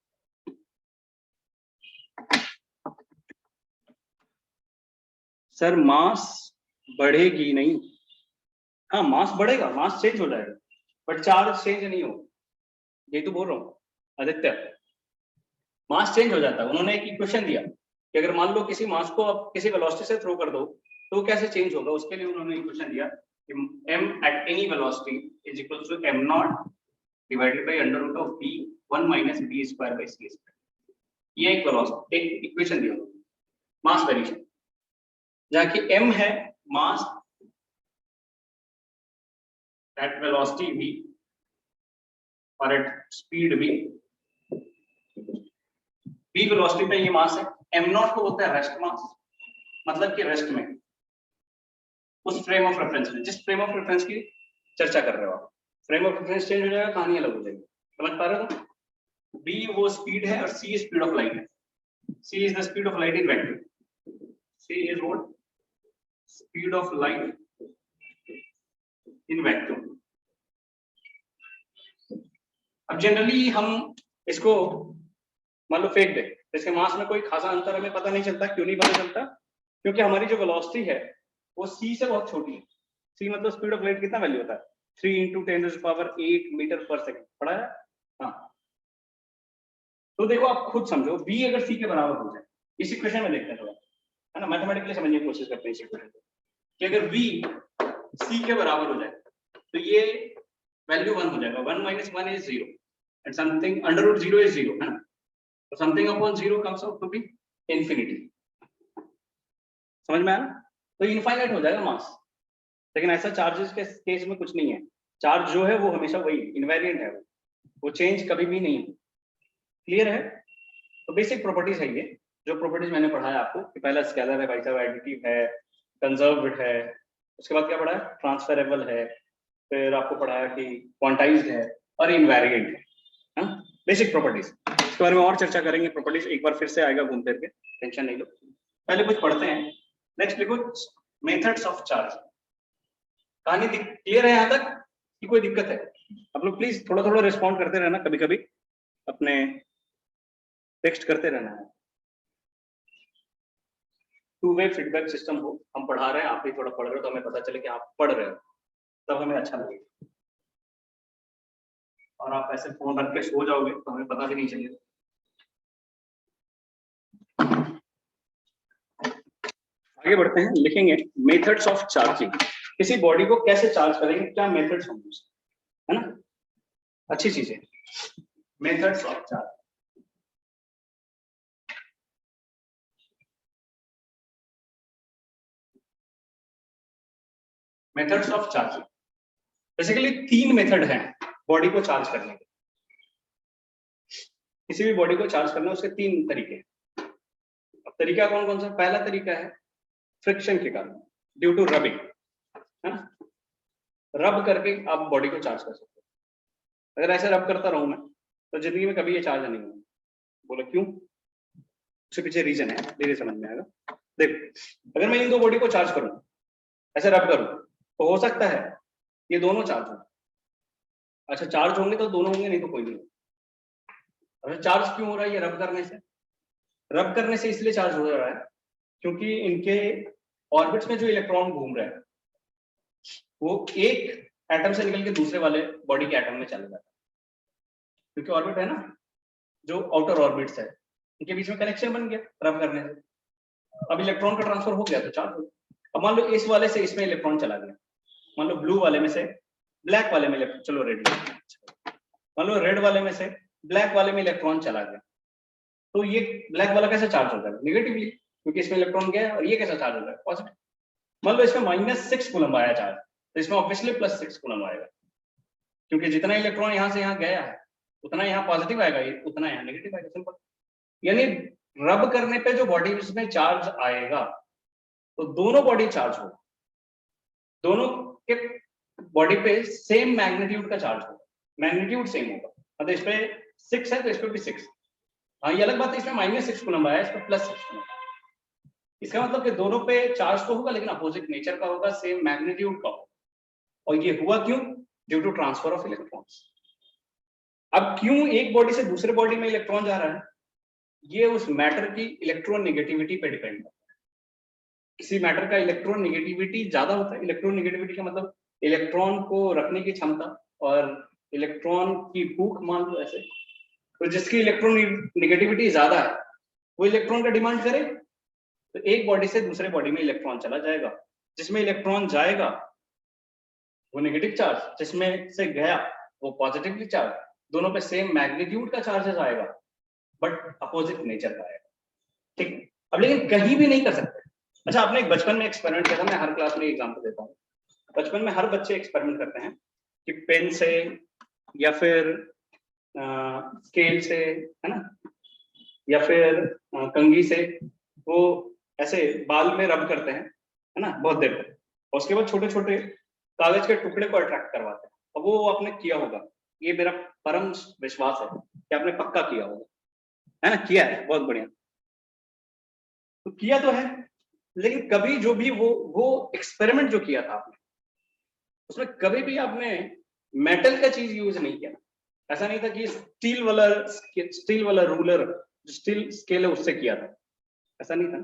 सर मास बढ़ेगी नहीं, हाँ मास बढ़ेगा, मास चेंज हो जाएगा, बट चार्ज चेंज नहीं होगा। यही तो बोल रहा हूँ आदित्य, मास चेंज हो जाता है। उन्होंने एक इक्वेशन दिया कि अगर मान लो किसी मास को आप किसी वेलोसिटी से थ्रो कर दो तो वो कैसे चेंज होगा, उसके लिए उन्होंने इक्वेशन दिया कि m at any velocity is equal to m naught divided by under root of B 1 minus B square by C square. ये एक वेलोसिटी, एक इक्वेशन दिया मास वेरिएशन, जहाँ की m है मास एट वेलोसिटी v और at speed v। v velocity पे ये मास है, m नॉट को बोलते हैं रेस्ट मास, मतलब कि रेस्ट में उस फ्रेम ऑफ रेफरेंस में, जिस फ्रेम ऑफ रेफरेंस की चर्चा कर रहे हो आप, फ्रेम ऑफ रेफरेंस चेंज हो जाएगा, कहानी अलग हो जाएगी। समझ पा रहे हो? b वो स्पीड है और c स्पीड ऑफ लाइट है। c is the speed of light in vacuum. c is what? Speed of light in vacuum. अब जनरली हम इसको मान लो फेंक दे, इसके मास में कोई खासा अंतर हमें पता नहीं चलता। क्यों नहीं पता चलता? क्योंकि हमारी जो वेलोसिटी है वो c से बहुत छोटी है। c मतलब स्पीड ऑफ लाइट कितना वैल्यू होता है? 3 × 10⁸ मीटर पर सेकंड। पढ़ा है? हाँ। तो देखो आप खुद समझो, b अगर c के बराबर हो जाए, इस इक्वेशन में देखते हैं थोड़ा, है ना, मैथमेटिकली समझने की कोशिश करते हैं इस इक्वेशन को, कि अगर v c के बराबर हो जाए तो ये वैल्यू 1 हो जाएगा। 1 - 1 is 0 and something under root 0 is 0, है ना? तो something upon 0 comes out to be infinity. समझ में आया? तो इनफाइनाइट हो जाएगा मास। लेकिन ऐसा चार्जेस के केस में कुछ नहीं है। चार्ज जो है वो हमेशा वही इनवेरिएंट है, वो चेंज कभी भी नहीं है। क्लियर है? तो बेसिक प्रॉपर्टीज है ये, जो प्रॉपर्टीज मैंने पढ़ाया आपको कि पहला स्केलर है, भाई साहब एडिटिव है, कंजर्व्ड है, उसके बाद क्या पढ़ाया? ट्रांसफरेबल है, फिर आपको पढ़ाया कि क्वांटाइज्ड है और इनवेरिएंट है। बेसिक प्रॉपर्टीज, इसके बारे में और चर्चा करेंगे। प्रॉपर्टीज एक बार फिर से आएगा घूम फिर के, टेंशन नहीं लो। पहले कुछ पढ़ते हैं। नेक्स्ट लिखो मेथड्स ऑफ चार्ज। कहानी क्लियर है यहाँ तक कि कोई दिक्कत है? आप लोग प्लीज थोड़ा थोड़ा रिस्पॉन्ड करते रहना, कभी कभी अपने टेक्स्ट करते रहना है। टू वे फीडबैक सिस्टम हो, हम पढ़ा रहे हैं, आप भी थोड़ा पढ़ रहे हो, तो हमें पता चले कि आप पढ़ रहे हो, तब हमें अच्छा लगेगा। और आप ऐसे फोन रख के सो जाओगे तो हमें पता भी नहीं चलेगा। आगे बढ़ते हैं, लिखेंगे मेथड्स ऑफ चार्जिंग। किसी बॉडी को कैसे चार्ज करेंगे, क्या मेथड्स होंगे, है ना? अच्छी चीज है, methods of charge. Methods of charging basically 3 method हैं बॉडी को चार्ज करने के। किसी भी बॉडी को चार्ज करना उसके 3 तरीके हैं। अब तरीका कौन कौन सा? पहला तरीका है फ्रिक्शन के कारण, ड्यू टू रबिंग, है ना? रब करके आप बॉडी को चार्ज कर सकते हो। अगर ऐसे रब करता रहूं मैं तो जिंदगी में कभी ये चार्ज नहीं होगा। बोलो क्यों? उसके पीछे रीजन है, धीरे समझ में आएगा। देखो, अगर मैं इन 2 बॉडी को चार्ज करूं, ऐसे रब करूं, तो हो सकता है ये दोनों चार्ज हो। अच्छा, चार्ज होंगे तो दोनों होंगे, नहीं तो कोई नहीं। अच्छा, चार्ज क्यों हो रहा है? ये रब करने से। रब करने से इसलिए चार्ज हो रहा है क्योंकि इनके ऑर्बिट्स में जो इलेक्ट्रॉन घूम रहे हैं वो एक एटम से निकल के दूसरे वाले बॉडी के एटम में चले जाता है। क्योंकि ऑर्बिट है ना, जो आउटर ऑर्बिट्स है, इनके बीच में कनेक्शन बन गया रब करने से। अब इलेक्ट्रॉन का ट्रांसफर हो गया तो चार्ज हो गया। अब मान लो इस वाले से इसमें इलेक्ट्रॉन चला गया, मान लो ब्लू वाले में से ब्लैक वाले में, चलो रेड, मान लो रेड वाले में से ब्लैक वाले में इलेक्ट्रॉन चला गया, तो ये ब्लैक वाला कैसे चार्ज होता है? निगेटिवली, क्योंकि इसमें इलेक्ट्रॉन गया है। और ये कैसा चार्ज होता है? पॉजिटिव। मान लो इसमें -6 कूलम आया चार्ज, तो इसमें ऑब्वियसली +6 कूलम आएगा, क्योंकि जितना इलेक्ट्रॉन यहाँ से यहाँ गया है उतना यहाँ पॉजिटिव आएगा, उतना यहाँ नेगेटिव आएगा। सिंपल। यानी रब करने पे जो बॉडी में चार्ज आएगा तो दोनों बॉडी चार्ज होगा, दोनों के बॉडी पे सेम मैग्नीट्यूड का चार्ज होगा, मैग्नीट्यूड सेम होगा। मतलब इस पे 6 है तो इस पे भी 6। हाँ, ये अलग बात है, इसमें -6 कूलम आया, इस पे +6 कूलम। इसका मतलब कि दोनों पे चार्ज तो होगा लेकिन अपोजिट नेचर का होगा, सेम मैग्नीट्यूड का होगा। और ये हुआ क्यों? Due to transfer of electrons. अब क्यों एक बॉडी से दूसरे बॉडी में इलेक्ट्रॉन जा रहा है? ये उस मैटर की इलेक्ट्रॉन नेगेटिविटी पे डिपेंड करता है। किसी मैटर का इलेक्ट्रॉन नेगेटिविटी ज्यादा होता है। इलेक्ट्रॉन नेगेटिविटी का मतलब इलेक्ट्रॉन को रखने की क्षमता और इलेक्ट्रॉन की भूख, मान लो ऐसे। तो जिसकी इलेक्ट्रॉन नेगेटिविटी ज्यादा है वो इलेक्ट्रॉन का डिमांड करे, तो एक बॉडी से दूसरे बॉडी में इलेक्ट्रॉन चला जाएगा। जिसमें इलेक्ट्रॉन जाएगा वो नेगेटिव चार्ज, जिसमें से गया वो पॉजिटिवली चार्ज, दोनों पे सेम मैग्नीट्यूड का चार्जेस आएगा बट अपोजिट नेचर का आएगा, ठीक। अब लेकिन कहीं भी नहीं कर सकते। अच्छा, आपने एक बचपन में एक्सपेरिमेंट किया था, मैं हर क्लास में एग्जांपल देता हूँ। बचपन में हर बच्चे एक्सपेरिमेंट करते हैं कि पेन से या फिर स्केल से, है ना, या फिर कंघी से वो ऐसे बाल में रब करते हैं, है ना, बहुत देर तक, और उसके बाद छोटे छोटे कागज के टुकड़े को अट्रैक्ट करवाते हैं। और वो आपने किया होगा, ये मेरा परम विश्वास है कि आपने पक्का किया होगा, है ना, किया है, बहुत बढ़िया। तो किया तो है, लेकिन कभी जो भी वो एक्सपेरिमेंट जो किया था आपने, उसमें कभी भी आपने मेटल का चीज यूज नहीं किया। ऐसा नहीं था कि स्टील वाला रूलर, स्टील स्केल है उससे किया था, ऐसा नहीं था।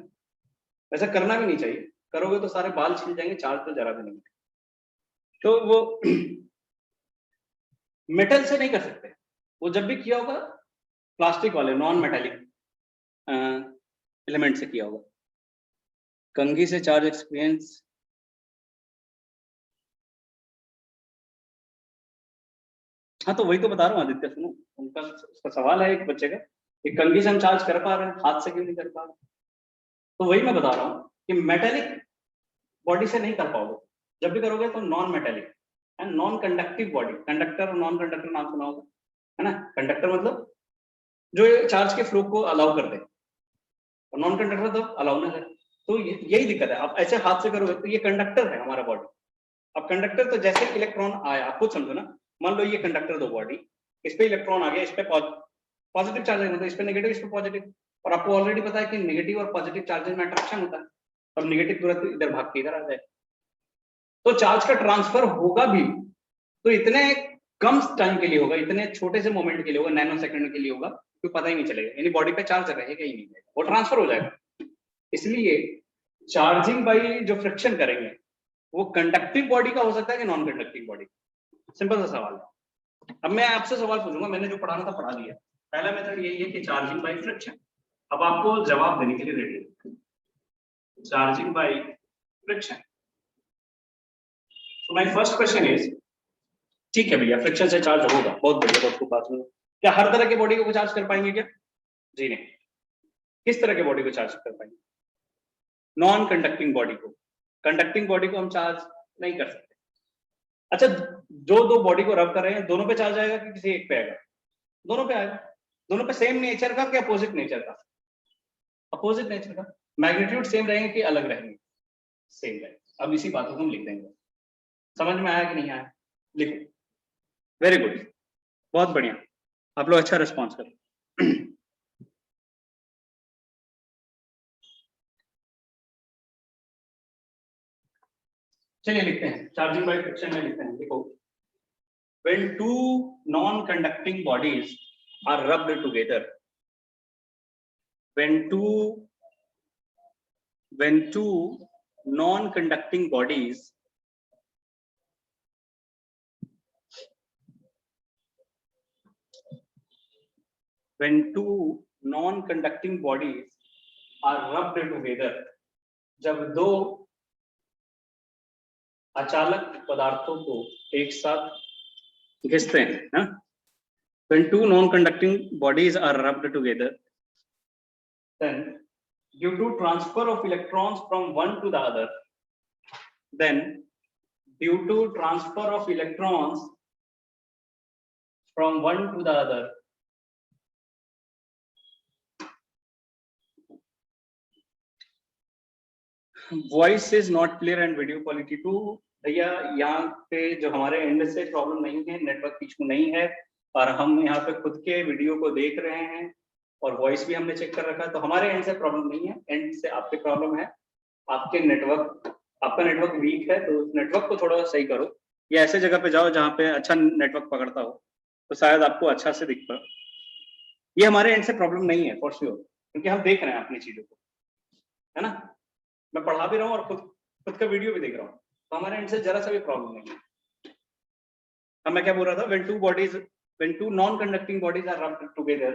ऐसा करना भी नहीं चाहिए, करोगे तो सारे बाल छिल जाएंगे, चार्ज तो जरा भी नहीं। तो वो मेटल से नहीं कर सकते, वो जब भी किया होगा प्लास्टिक वाले नॉन मेटेलिक एलिमेंट से किया होगा। कंघी से चार्ज एक्सपीरियंस, हाँ तो वही तो बता रहा हूँ आदित्य, सुनो, उनका उसका सवाल है एक बच्चे का, एक कंघी से हम चार्ज कर पा रहे हैं, हाथ से क्यों नहीं कर पा रहे। तो वही मैं बता रहा हूँ कि मेटेलिक बॉडी से नहीं कर पाओगे, जब भी करोगे तो non metallic and non conductive body. Conductor और नॉन कंडक्टर नाम सुना होगा, है ना। कंडक्टर मतलब जो चार्ज के फ्लो को अलाउ कर दे, और नॉन कंडक्टर तो अलाउ ना करे। तो यही दिक्कत है, आप ऐसे हाथ से करोगे तो ये कंडक्टर है हमारा बॉडी। अब कंडक्टर तो जैसे इलेक्ट्रॉन आया, आप खुद समझो ना, मान लो ये कंडक्टर दो बॉडी, इस पे इलेक्ट्रॉन आ गया, इस पे पॉजिटिव चार्ज है, मतलब इस पे नेगेटिव, इस पे पॉजिटिव, और आपको ऑलरेडी पता है कि नेगेटिव और पॉजिटिव चार्जेस में अट्रैक्शन होता है, और नेगेटिव तुरंत इधर भाग के इधर आ जाए। तो चार्ज का ट्रांसफर होगा भी तो इतने कम टाइम के लिए होगा, इतने छोटे से मोमेंट के लिए होगा, नैनो सेकंड के लिए होगा, तो पता ही नहीं चलेगा, यानी बॉडी पे चार्ज रहेगा ही नहीं, वो ट्रांसफर हो जाएगा। इसलिए चार्जिंग बाई जो फ्रिक्शन करेंगे वो कंडक्टिव बॉडी का हो सकता है कि नॉन कंडक्टिव बॉडी। सिंपल सा सवाल है। अब मैं आपसे सवाल पूछूंगा, मैंने जो पढ़ाना था पढ़ा दिया। पहला मेथड यही है कि चार्जिंग बाई फ्रिक्शन। अब आपको जवाब देने के लिए ready, charging by friction. So my first question is, ठीक है भैया, फ्रिक्शन से चार्ज होगा, बहुत बढ़िया, बहुत खूब बात हुई। क्या हर तरह के बॉडी को चार्ज कर पाएंगे क्या? जी नहीं। किस तरह के बॉडी को चार्ज कर पाएंगे? नॉन कंडक्टिंग बॉडी को। कंडक्टिंग बॉडी को हम चार्ज नहीं कर सकते। अच्छा, जो दो बॉडी को रब कर रहे हैं, दोनों पे चार्ज आएगा कि किसी एक पे आएगा? दोनों पे आएगा। दोनों पे सेम नेचर का कि अपोजिट नेचर का? अपोजिट नेचर का। मैग्नीट्यूड सेम रहेंगे कि अलग रहेंगे? सेम रहेंगे। अब इसी बातों को हम लिख देंगे। समझ में आया कि नहीं आया? लिखो। वेरी गुड, बहुत बढ़िया, आप लोग अच्छा रिस्पॉन्स करो। चलिए लिखते हैं, चार्जिंग बाय फ्रिक्शन में लिखते हैं, देखो। When two non-conducting bodies are rubbed together, when two non-conducting bodies are rubbed together, जब दो अचालक पदार्थों को एक साथ घिसते हैं, हाँ? When two non-conducting bodies are rubbed together, then due to transfer of electrons from one to the other, then due to transfer of electrons from one to the other, voice is not clear and video quality too. भैया यहाँ पे जो हमारे and से problem नहीं है, network issue नहीं है, और हम यहाँ पे खुद के वीडियो को देख रहे हैं और वॉइस भी हमने चेक कर रखा है, तो हमारे एंड से प्रॉब्लम नहीं है, एंड से आपके प्रॉब्लम है। आपका नेटवर्क वीक है, तो नेटवर्क को थोड़ा सही करो, या ऐसे जगह पे जाओ जहाँ पे अच्छा नेटवर्क पकड़ता हो, तो शायद आपको अच्छा से दिख पाए। ये हमारे एंड से प्रॉब्लम नहीं है फॉर श्योर, क्योंकि हम देख रहे हैं अपनी चीजों को, है ना। मैं पढ़ा भी रहा हूँ और खुद का वीडियो भी देख रहा हूँ, तो हमारे एंड से जरा सा भी प्रॉब्लम नहीं है। अब मैं क्या बोल रहा था, when two non-conducting bodies are rubbed together,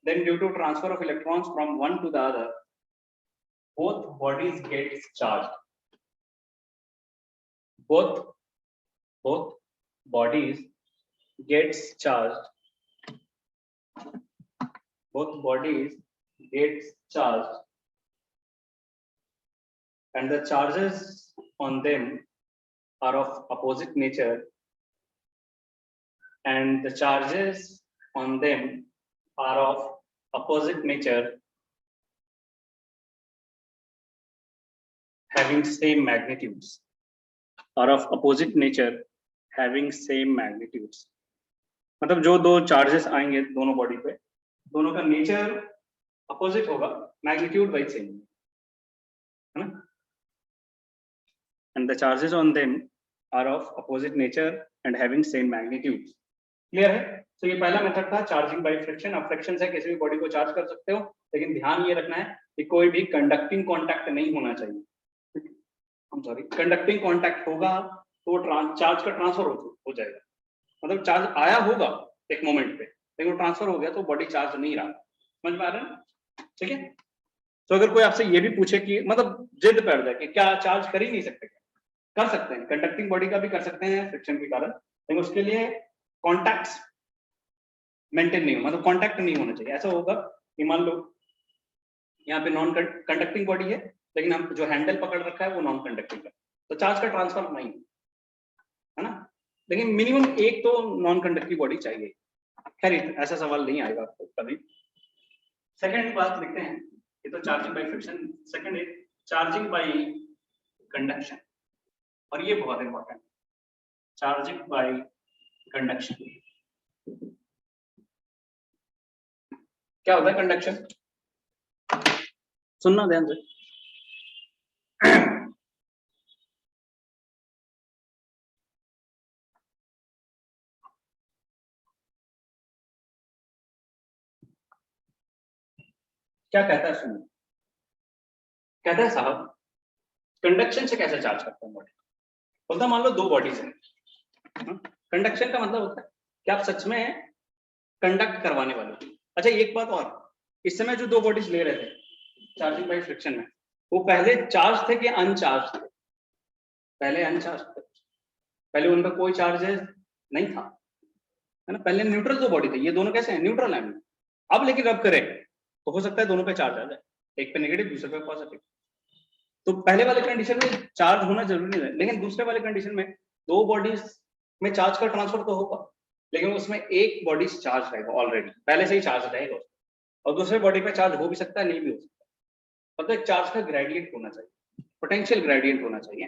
then due to transfer of electrons from one to the other, both bodies gets charged. Both bodies gets charged, both bodies gets charged, and the charges on them are of opposite nature, and the charges on them are of opposite nature, having same magnitudes, are of opposite nature having same magnitudes. मतलब जो दो charges आएंगे दोनों body पे, दोनों का nature opposite होगा, magnitude wise same है ना, and the charges on them are of opposite nature and having same magnitudes. Clear है? तो ये पहला मेथड था चार्जिंग बाय फ्रिक्शन. अब फ्रिक्शन से किसी भी बॉडी को चार्ज कर सकते हो, लेकिन ध्यान ये रखना है कि कोई भी कंडक्टिंग कांटेक्ट नहीं होना चाहिए. कंडक्टिंग कांटेक्ट होगा तो चार्ज का ट्रांसफर हो जाएगा. मतलब चार्ज आया होगा एक मोमेंट पे, लेकिन वो ट्रांसफर हो गया तो बॉडी चार्ज नहीं रहा. समझ में आ रहा है? ठीक है. तो अगर कोई आपसे ये भी पूछे कि मतलब जिद कर दे कि क्या चार्ज कर ही नहीं सकते, कर सकते हैं, कंडक्टिंग बॉडी का भी कर सकते हैं फ्रिक्शन के कारण, लेकिन उसके लिए कॉन्टैक्ट्स मेंटेन नहीं हो, मतलब कॉन्टैक्ट नहीं होना चाहिए. ऐसा होगा कि मान लो यहाँ पे नॉन कंडक्टिंग बॉडी है, लेकिन हम जो हैंडल पकड़ रखा है वो नॉन कंडक्टिंग है, तो चार्ज का ट्रांसफर नहीं है ना. लेकिन मिनिमम एक तो नॉन कंडक्टिव बॉडी चाहिए. खैर ऐसा सवाल नहीं आएगा आपको कभी. सेकंड बात लिखते हैं, ये तो चार्जिंग बाय फ्रिक्शन. सेकंड है चार्जिंग बाय कंडक्शन, और ये बहुत इंपॉर्टेंट, चार्जिंग बाय कंडक्शन. क्या होता है कंडक्शन? सुनना ध्यान से. क्या कहता है सुनो, कहता है साहब कंडक्शन से कैसे चार्ज करते हैं बॉडी. बोलता है मान लो दो बॉडीज हैं. कंडक्शन का मतलब होता है कि आप सच में कंडक्ट करवाने वाले. अच्छा एक बात और, इस समय जो दो बॉडीज ले रहे थे चार्जिंग बाय फ्रिक्शन में, वो पहले चार्ज थे कि अनचार्ज थे? पहले अनचार्ज थे, पहले उनका कोई चार्जेस नहीं था, है ना. पहले न्यूट्रल दो बॉडी थे, ये दोनों कैसे हैं, न्यूट्रल हैं. अब लेकिन रब करें तो हो सकता है दोनों पे चार्ज आ जाए, एक पे नेगेटिव दूसरे पे पॉजिटिव. तो पहले वाले कंडीशन में चार्ज होना जरूरी नहीं है, लेकिन दूसरे वाले कंडीशन में दो बॉडीज में चार्ज का ट्रांसफर तो होगा, लेकिन उसमें एक बॉडी चार्ज रहेगा, ऑलरेडी पहले से ही चार्ज रहेगा, और दूसरे बॉडी पे चार्ज हो भी सकता है, नहीं भी हो सकता. मतलब चार्ज का ग्रेडियंट होना चाहिए, पोटेंशियल ग्रेडियंट होना चाहिए.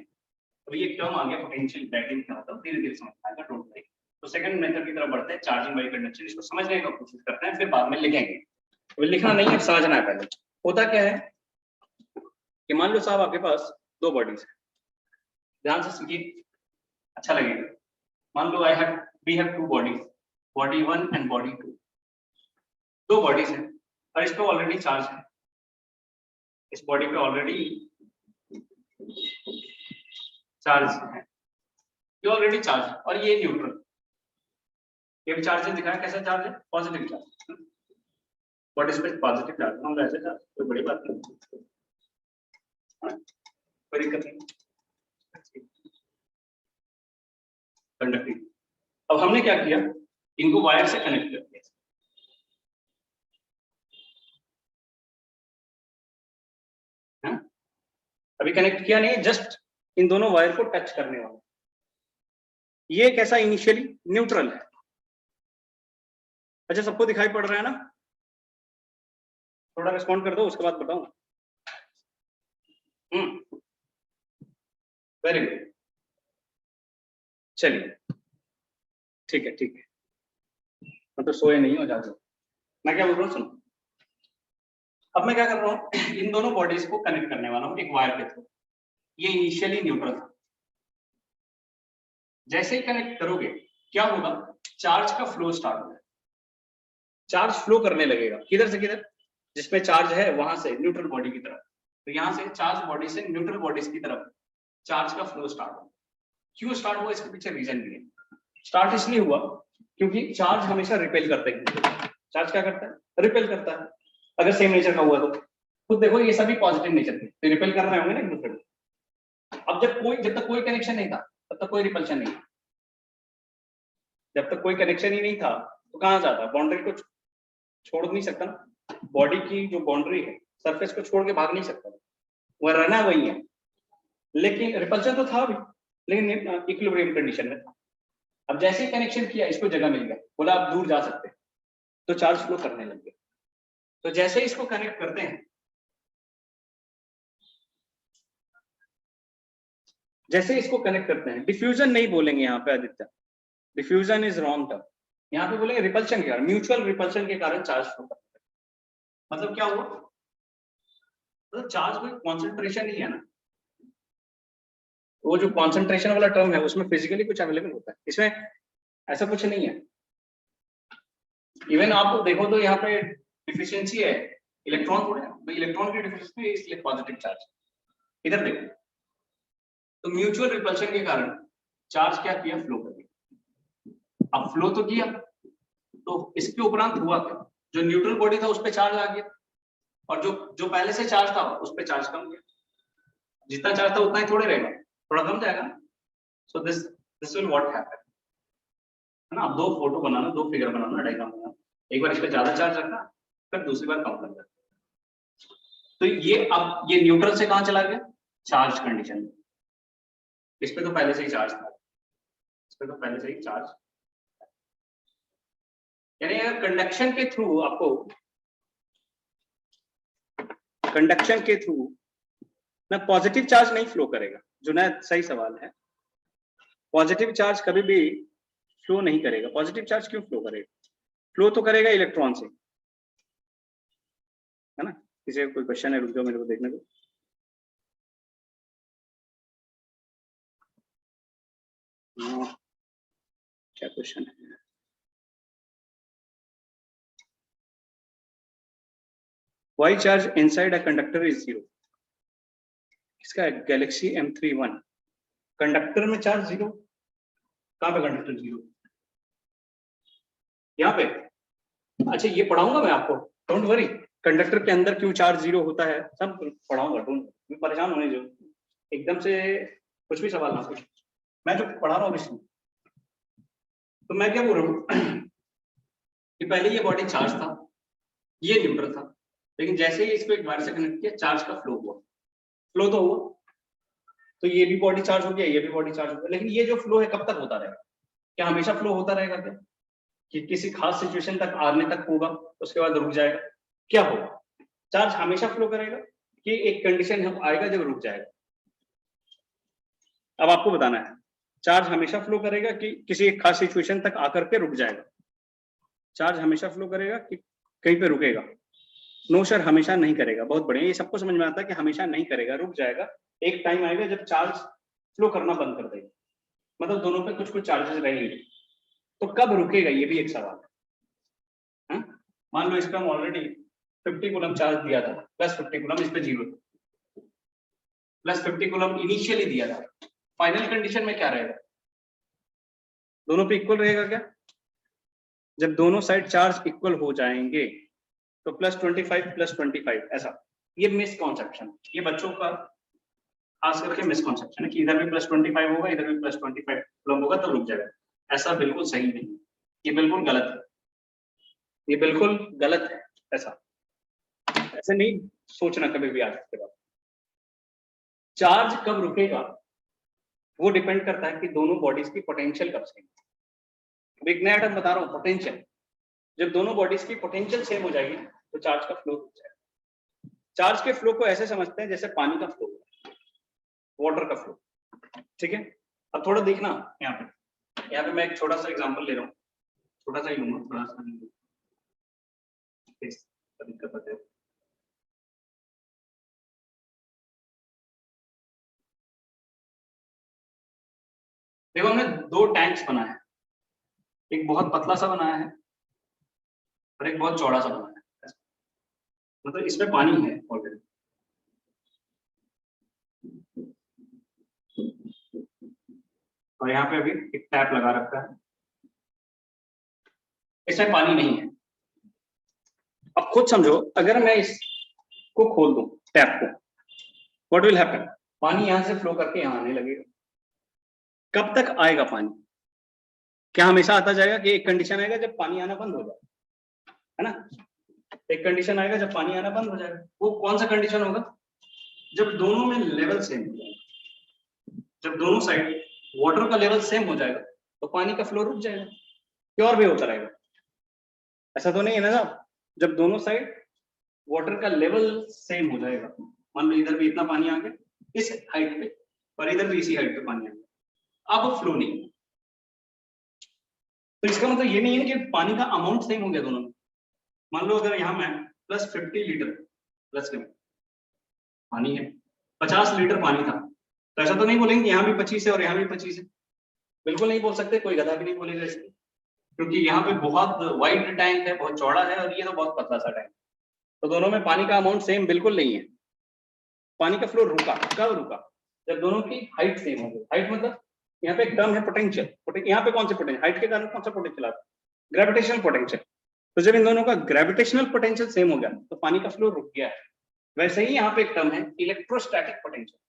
तो ये टर्म आ गया पोटेंशियल ग्रेडियंट क्या होता है, धीरे धीरे समझ आएगा, डोंट वरी. तो सेकंड मेथड की तरफ बढ़ते हैं, चार्जिंग बाय कंडक्शन. इसको समझने की कोशिश करते हैं, फिर बाद में लिखेंगे. तो लिखना नहीं है, समझना है पहले. होता क्या है कि मान लो साहब आपके पास दो बॉडीज है, ध्यान से सीखिए, अच्छा लगेगा. मान लो we have two bodies, body 1 and body 2. दो बॉडीज हैं और इस पे ऑलरेडी चार्ज है, इस बॉडी पे ऑलरेडी चार्ज है, ये ऑलरेडी चार्ज है, और ये न्यूट्रल. ये भी चार्ज दिखाया, कैसा चार्ज है, पॉजिटिव चार्ज. बॉडीज पे पॉजिटिव चार्ज, हम ऐसे चार्ज, कोई बड़ी बात नहीं, कोई दिक्कत नहीं. कंडक्टिंग. अब हमने क्या किया, इनको वायर से कनेक्ट कर दिया. अभी कनेक्ट किया नहीं, जस्ट इन दोनों वायर को टच करने वाला. ये कैसा इनिशियली न्यूट्रल है. अच्छा सबको दिखाई पड़ रहा है ना? थोड़ा रिस्पॉन्ड कर दो, उसके बाद बताऊं. Very good. चलिए ठीक है ठीक है, मैं तो सोए नहीं हो जाते. मैं क्या बोल रहा हूँ सुनो. अब मैं क्या कर रहा हूँ, इन दोनों बॉडीज को कनेक्ट करने वाला हूँ एक वायर के थ्रू. ये इनिशियली न्यूट्रल था. जैसे ही कनेक्ट करोगे क्या होगा, चार्ज का फ्लो स्टार्ट होगा. चार्ज फ्लो करने लगेगा, किधर से किधर, जिसमें चार्ज है वहां से न्यूट्रल बॉडी की तरफ. तो यहाँ से चार्ज बॉडी से न्यूट्रल बॉडीज की तरफ चार्ज का फ्लो स्टार्ट होगा. क्यों स्टार्ट हुआ, इसके पीछे रीजन भी है. स्टार्ट इसलिए हुआ क्योंकि चार्ज हमेशा रिपेल करता है. चार्ज क्या करता है, रिपेल करता है. अगर सेम नेचर का हुआ तो खुद देखो, ये सभी पॉजिटिव नेचर के, तो रिपेल कर रहे होंगे ना एक दूसरे को. अब जब तक कोई कनेक्शन नहीं था तब तक कोई रिपल्शन नहीं था. जब तक कोई कनेक्शन ही नहीं था तो कहाँ जाता, बाउंड्री को छोड़ नहीं सकता ना, बॉडी की जो बाउंड्री है सरफेस को छोड़ के भाग नहीं सकता, वह रहना वही है। लेकिन रिपल्शन तो था भी, लेकिन इक्विलिब्रियम कंडीशन में था। अब जैसे ही कनेक्शन किया, इसको जगह मिल गया, बोला आप दूर जा सकते हैं, तो चार्ज फ्लो करने लग गया। तो जैसे ही इसको कनेक्ट करते हैं, जैसे इसको कनेक्ट करते हैं, डिफ्यूजन नहीं बोलेंगे यहाँ पे Aditya, diffusion is wrong term, यहाँ पे बोलेंगे रिपल्शन के कारण, म्यूचुअल रिपल्शन के कारण चार्ज फ्लो करता है। मतलब क्या हुआ, मतलब चार्ज कोई कॉन्सेंट्रेशन ही है ना, वो जो कॉन्सेंट्रेशन वाला टर्म है उसमें फिजिकली कुछ अवेलेबल होता है, इसमें ऐसा कुछ नहीं है। इवन आप देखो तो यहाँ पे डिफिशियंसी है, इलेक्ट्रॉन थोड़े हैं, तो इलेक्ट्रॉन की डिफिशियंसी है, इसलिए पॉजिटिव चार्ज। इधर देखो, तो म्यूचुअल रिपल्शन के कारण चार्ज क्या किया, फ्लो कर गया। अब फ्लो तो किया, तो इसके उपरांत हुआ क्या, जो न्यूट्रल बॉडी था उस पर चार्ज आ गया, और जो जो पहले से चार्ज था उस पर चार्ज कम गया। जितना चार्ज था उतना ही थोड़े रहेगा, थोड़ा कम जाएगा। So this will what happen, है ना। आप दो फोटो बनाना, दो फिगर बनाना, डायग्राम बनाना, एक बार इस पे ज्यादा चार्ज रखना, फिर दूसरी बार कम कर देना। तो ये अब ये न्यूट्रल से कहां चला गया, चार्ज कंडीशन में। इस पे तो पहले से ही चार्ज था, इस पे तो पहले से ही चार्ज, यानी अगर कंडक्शन के थ्रू आपको, कंडक्शन के थ्रू ना पॉजिटिव चार्ज नहीं फ्लो करेगा, जो ना सही सवाल है, पॉजिटिव चार्ज कभी भी फ्लो नहीं करेगा। पॉजिटिव चार्ज क्यों फ्लो करेगा, फ्लो तो करेगा इलेक्ट्रॉन से, है ना। किसी का कोई क्वेश्चन है, रुक जाओ मेरे को देखने दो। क्या क्वेश्चन है, why charge inside a conductor is 0। इसका गैलेक्सी M31, कंडक्टर में चार्ज 0, कहां पे कंडक्टर 0, यहाँ पे। अच्छा ये पढ़ाऊंगा मैं आपको, डोंट वरी, कंडक्टर के अंदर क्यों चार्ज 0 होता है सब पढ़ाऊंगा, डोंट परेशान होने जो, एकदम से कुछ भी सवाल ना पूछ, मैं जो पढ़ा रहा हूँ इसमें। तो मैं क्या बोल रहा हूँ कि पहले ये बॉडी चार्ज था, ये न्यूट्रल था, लेकिन जैसे ही इसको एक वायर से कनेक्ट किया, चार्ज का फ्लो हुआ, फ्लो तो हुआ, तो ये भी बॉडी चार्ज हो गया, ये भी बॉडी चार्ज हो गया। लेकिन ये जो फ्लो है कब तक होता रहेगा, क्या हमेशा फ्लो होता रहेगा क्या, कि किसी खास सिचुएशन तक आने तक होगा उसके बाद रुक जाएगा, क्या होगा, चार्ज हमेशा फ्लो करेगा कि एक कंडीशन आएगा जब रुक जाएगा। अब आपको बताना है, चार्ज हमेशा फ्लो करेगा कि किसी एक खास सिचुएशन तक आकर के रुक जाएगा, चार्ज हमेशा फ्लो करेगा कि कहीं पे रुकेगा। नो सर, हमेशा नहीं करेगा। बहुत बढ़िया, ये सबको समझ में आता है कि हमेशा नहीं करेगा, रुक जाएगा। एक टाइम आएगा जब चार्ज फ्लो करना बंद कर देगा, मतलब दोनों पे कुछ कुछ चार्जेस रहेंगे, तो कब रुकेगा ये भी एक सवाल है। मान लो इसका हम ऑलरेडी 50 कूलम चार्ज दिया था, प्लस 50 कूलम, इस पे 0 प्लस 50 कूलम इनिशियली दिया था, फाइनल कंडीशन में क्या रहेगा, दोनों पे इक्वल रहेगा क्या, जब दोनों साइड चार्ज इक्वल हो जाएंगे तो +25 +25 ऐसा। ये मिसकॉन्सेप्शन, ये बच्चों का खास करके मिसकॉन्सेप्शन है कि इधर भी +25 होगा, इधर भी +25 कूलम होगा तो रुक जाएगा। ऐसा बिल्कुल सही नहीं, ये बिल्कुल गलत है, ये बिल्कुल गलत है। ऐसे नहीं सोचना कभी भी आज के बाद। चार्ज कब रुकेगा वो डिपेंड करता है कि दोनों बॉडीज की पोटेंशियल कब सेम। एक नया टर्म बता रहा हूँ, पोटेंशियल। जब दोनों बॉडीज की पोटेंशियल सेम हो जाएगी तो चार्ज का फ्लो रुक जाएगा। चार्ज के फ्लो को ऐसे समझते हैं जैसे पानी का फ्लो, वाटर का फ्लो, ठीक है। अब थोड़ा देखना यहाँ पे मैं एक छोटा सा एग्जांपल ले रहा हूँ, छोटा सा ही लूंगा, थोड़ा सा दिक्कत है। देखो हमने दो टैंक्स बनाए हैं, एक बहुत पतला सा बनाया है और एक बहुत चौड़ा सा बनाया है, मतलब इसमें पानी है ऑलरेडी। और यहाँ पे अभी एक टैप लगा रखा है, इसमें पानी नहीं है। अब खुद समझो, अगर मैं इसको खोल दूं टैप को, व्हाट विल हैपन, पानी यहां से फ्लो करके यहां आने लगेगा। कब तक आएगा पानी, क्या हमेशा आता जाएगा कि एक कंडीशन आएगा जब पानी आना बंद हो जाए, है ना? एक कंडीशन आएगा जब पानी आना बंद हो जाएगा। वो कौन सा कंडीशन होगा? जब दोनों में लेवल सेम हो जाएगा, जब दोनों साइड वाटर का लेवल सेम हो जाएगा तो पानी का फ्लो रुक जाएगा, प्योर वे होता रहेगा। ऐसा तो नहीं है ना साहब? जब दोनों साइड वाटर का लेवल सेम हो जाएगा, मान लो इधर भी इतना पानी आ गया इस हाइट पे और इधर भी इसी हाइट पे पानी आ गया, अब फ्लो नहीं। तो इसका मतलब ये नहीं है कि पानी का अमाउंट सेम हो गया दोनों में। मान लो अगर यहाँ मैं प्लस 50 लीटर प्लस लिमिट पानी है, 50 लीटर पानी था, तो ऐसा तो नहीं बोलेंगे यहाँ भी 25 है और यहाँ भी 25 है। बिल्कुल नहीं बोल सकते, कोई गधा भी नहीं बोलेगा इसको, क्योंकि यहाँ पे बहुत वाइड टैंक है, बहुत चौड़ा है, और ये तो बहुत पतला सा टैंक, तो दोनों में पानी का अमाउंट सेम बिल्कुल नहीं है। पानी का फ्लो रुका, कब रुका? जब दोनों की हाइट सेम हो गई। हाइट मतलब यहाँ पे एक टर्म है पोटेंशियल, यहाँ पे कौन से पोटेंशियल, हाइट के कारण कौन सा पोटेंशियल आता है? Gravitational potential. तो जब इन दोनों का ग्रेविटेशनल पोटेंशियल सेम हो गया तो पानी का फ्लो रुक गया है। वैसे ही यहाँ पे एक टर्म है इलेक्ट्रोस्टैटिक पोटेंशियल,